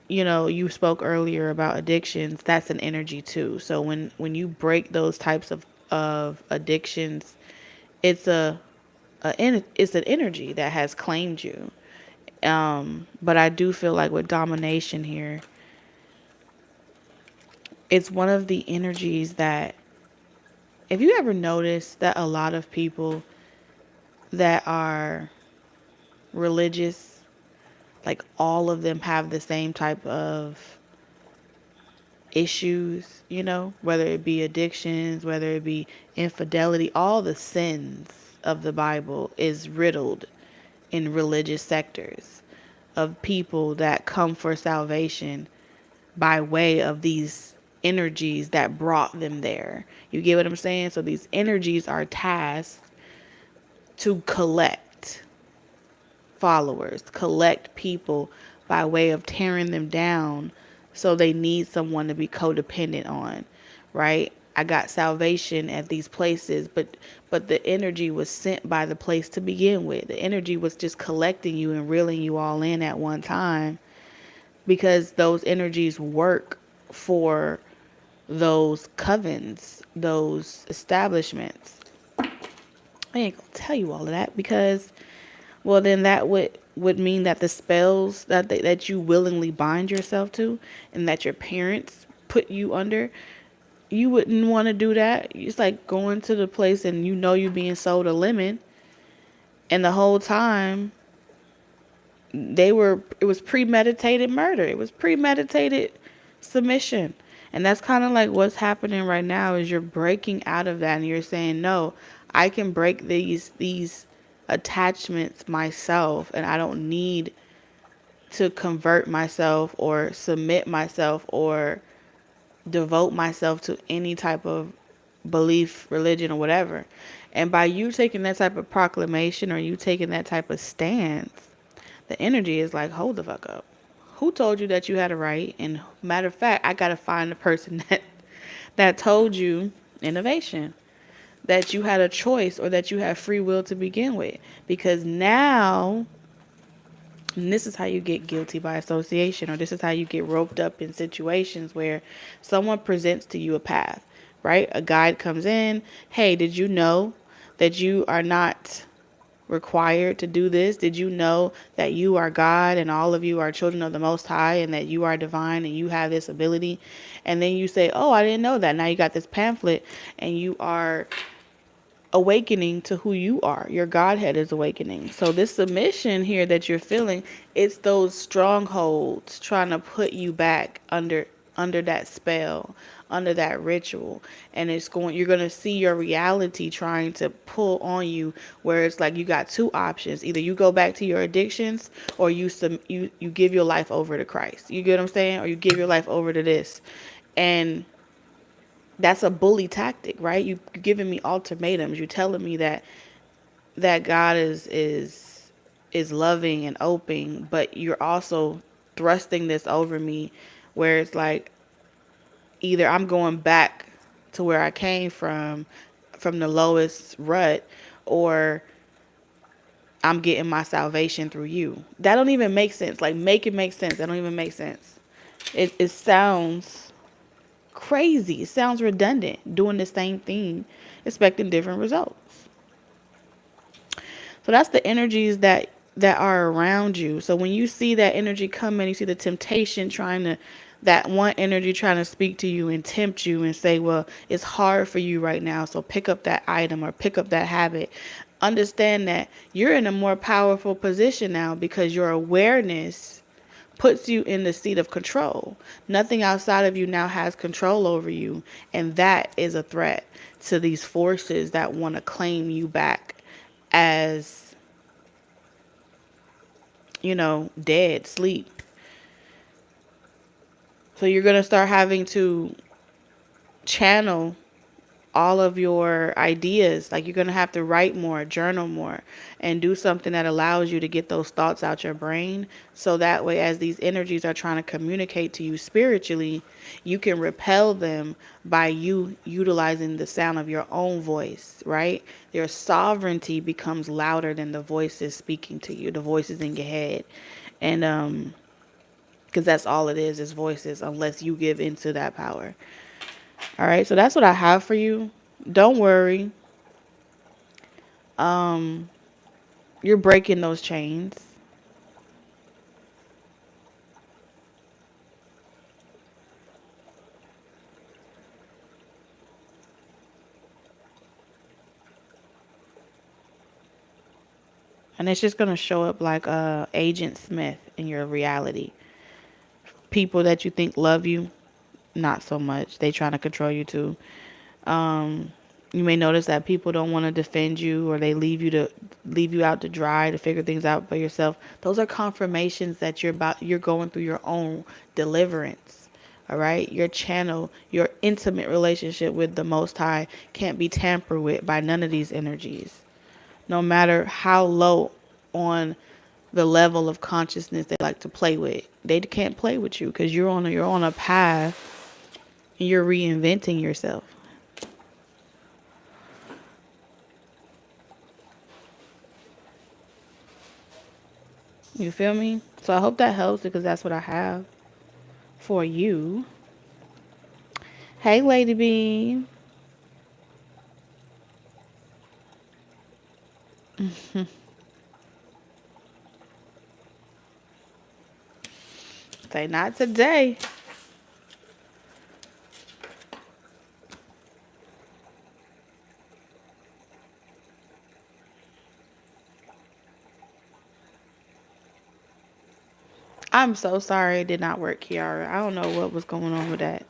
you spoke earlier about addictions, that's an energy too. So when you break those types of addictions, it's it's an energy that has claimed you. But I do feel like with domination here, it's one of the energies that, if you ever notice that a lot of people that are religious, like all of them have the same type of issues, whether it be addictions, whether it be infidelity, all the sins of the Bible is riddled in religious sectors of people that come for salvation by way of these energies that brought them there. You get what I'm saying? So these energies are tasked to collect followers, collect people by way of tearing them down. So they need someone to be codependent on, right? I got salvation at these places, but the energy was sent by the place to begin with. The energy was just collecting you and reeling you all in at one time, because those energies work for those covens, those establishments. I ain't gonna tell you all of that because, well, then that would mean that the spells that you willingly bind yourself to and that your parents put you under, you wouldn't want to do that. It's like going to the place and you being sold a lemon, and the whole time it was premeditated murder. It was premeditated submission. And that's kind of like what's happening right now is you're breaking out of that and you're saying, no, I can break these attachments myself, and I don't need to convert myself or submit myself or devote myself to any type of belief, religion, or whatever. And by you taking that type of proclamation or you taking that type of stance, the energy is like, hold the fuck up. Who told you that you had a right? And matter of fact, I gotta find the person that told you innovation, that you had a choice or that you have free will to begin with. Because now, and this is how you get guilty by association, or this is how you get roped up in situations where someone presents to you a path, right? A guide comes in. Hey, did you know that you are not required to do this? Did you know that you are God and all of you are children of the Most High and that you are divine and you have this ability? And then you say, oh, I didn't know that. Now you got this pamphlet and you are awakening to who you are. Your Godhead is awakening. So this submission here that you're feeling, it's those strongholds trying to put you back under that spell, under that ritual. And you're going to see your reality trying to pull on you, where it's like you got two options. Either you go back to your addictions, or you give your life over to Christ. You get what I'm saying? Or you give your life over to this. And that's a bully tactic, right? You're giving me ultimatums. You're telling me that God is loving and open, but you're also thrusting this over me, where it's like either I'm going back to where I came from the lowest rut, or I'm getting my salvation through you. That don't even make sense. Like, make it make sense. That don't even make sense. It sounds crazy. It sounds redundant, doing the same thing, expecting different results. So that's the energies that are around you. So when you see that energy coming, you see the temptation trying to, that one energy trying to speak to you and tempt you and say, well, it's hard for you right now, so pick up that item or pick up that habit. Understand that you're in a more powerful position now because your awareness puts you in the seat of control. Nothing outside of you now has control over you. And that is a threat to these forces that want to claim you back as, dead, sleep. So you're going to start having to channel all of your ideas. Like, you're going to have to write more, journal more, and do something that allows you to get those thoughts out your brain. So that way, as these energies are trying to communicate to you spiritually, you can repel them by you utilizing the sound of your own voice, right? Your sovereignty becomes louder than the voices speaking to you, the voices in your head. And, because that's all it is voices, unless you give into that power. All right, so that's what I have for you. Don't worry. You're breaking those chains. And it's just going to show up like Agent Smith in your reality. People that you think love you, not so much. They trying to control you too. You may notice that people don't want to defend you, or they leave you out to dry to figure things out by yourself. Those are confirmations that you're going through your own deliverance. All right, your channel, your intimate relationship with the Most High can't be tampered with by none of these energies. No matter how low on the level of consciousness they like to play with, they can't play with you because you're on a path and you're reinventing yourself. You feel me? So I hope that helps, because that's what I have for you. Hey, Lady B. Say not today. I'm so sorry it did not work, Kiara. I don't know what was going on with that.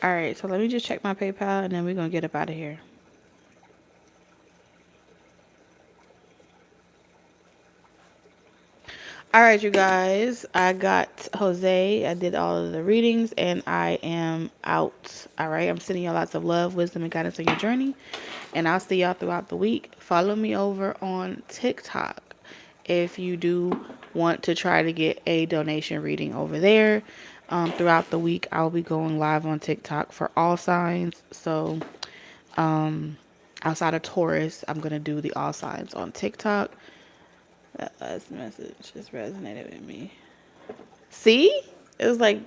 All right, so let me just check my PayPal and then we're going to get up out of here. All right, you guys. I got Jose. I did all of the readings and I am out. All right, I'm sending you lots of love, wisdom, and guidance on your journey. And I'll see y'all throughout the week. Follow me over on TikTok if you do want to try to get a donation reading over there. Throughout the week, I'll be going live on TikTok for all signs. So outside of Taurus, I'm going to do the all signs on TikTok. That last message just resonated with me. See? It was like,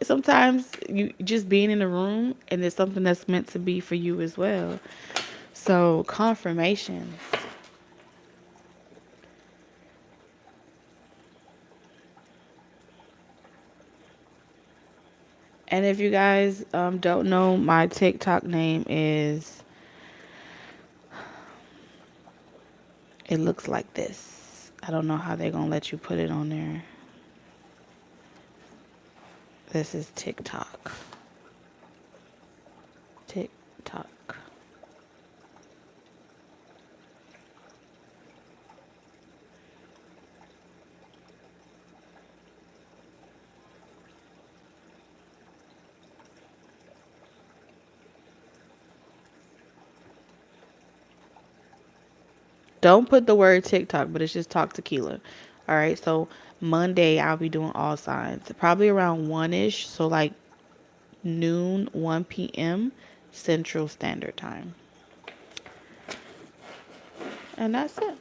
sometimes you just being in the room and it's something that's meant to be for you as well. So, confirmations. And if you guys don't know, my TikTok name it looks like this. I don't know how they're going to let you put it on there. This is TikTok. TikTok. Don't put the word TikTok, but it's just Talk Tequila. All right. So Monday, I'll be doing all signs, probably around 1-ish. So like noon, 1 p.m. Central Standard Time. And that's it.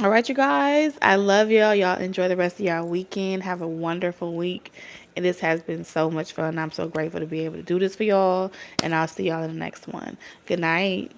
All right, you guys. I love y'all. Y'all enjoy the rest of y'all weekend. Have a wonderful week. And this has been so much fun. I'm so grateful to be able to do this for y'all. And I'll see y'all in the next one. Good night.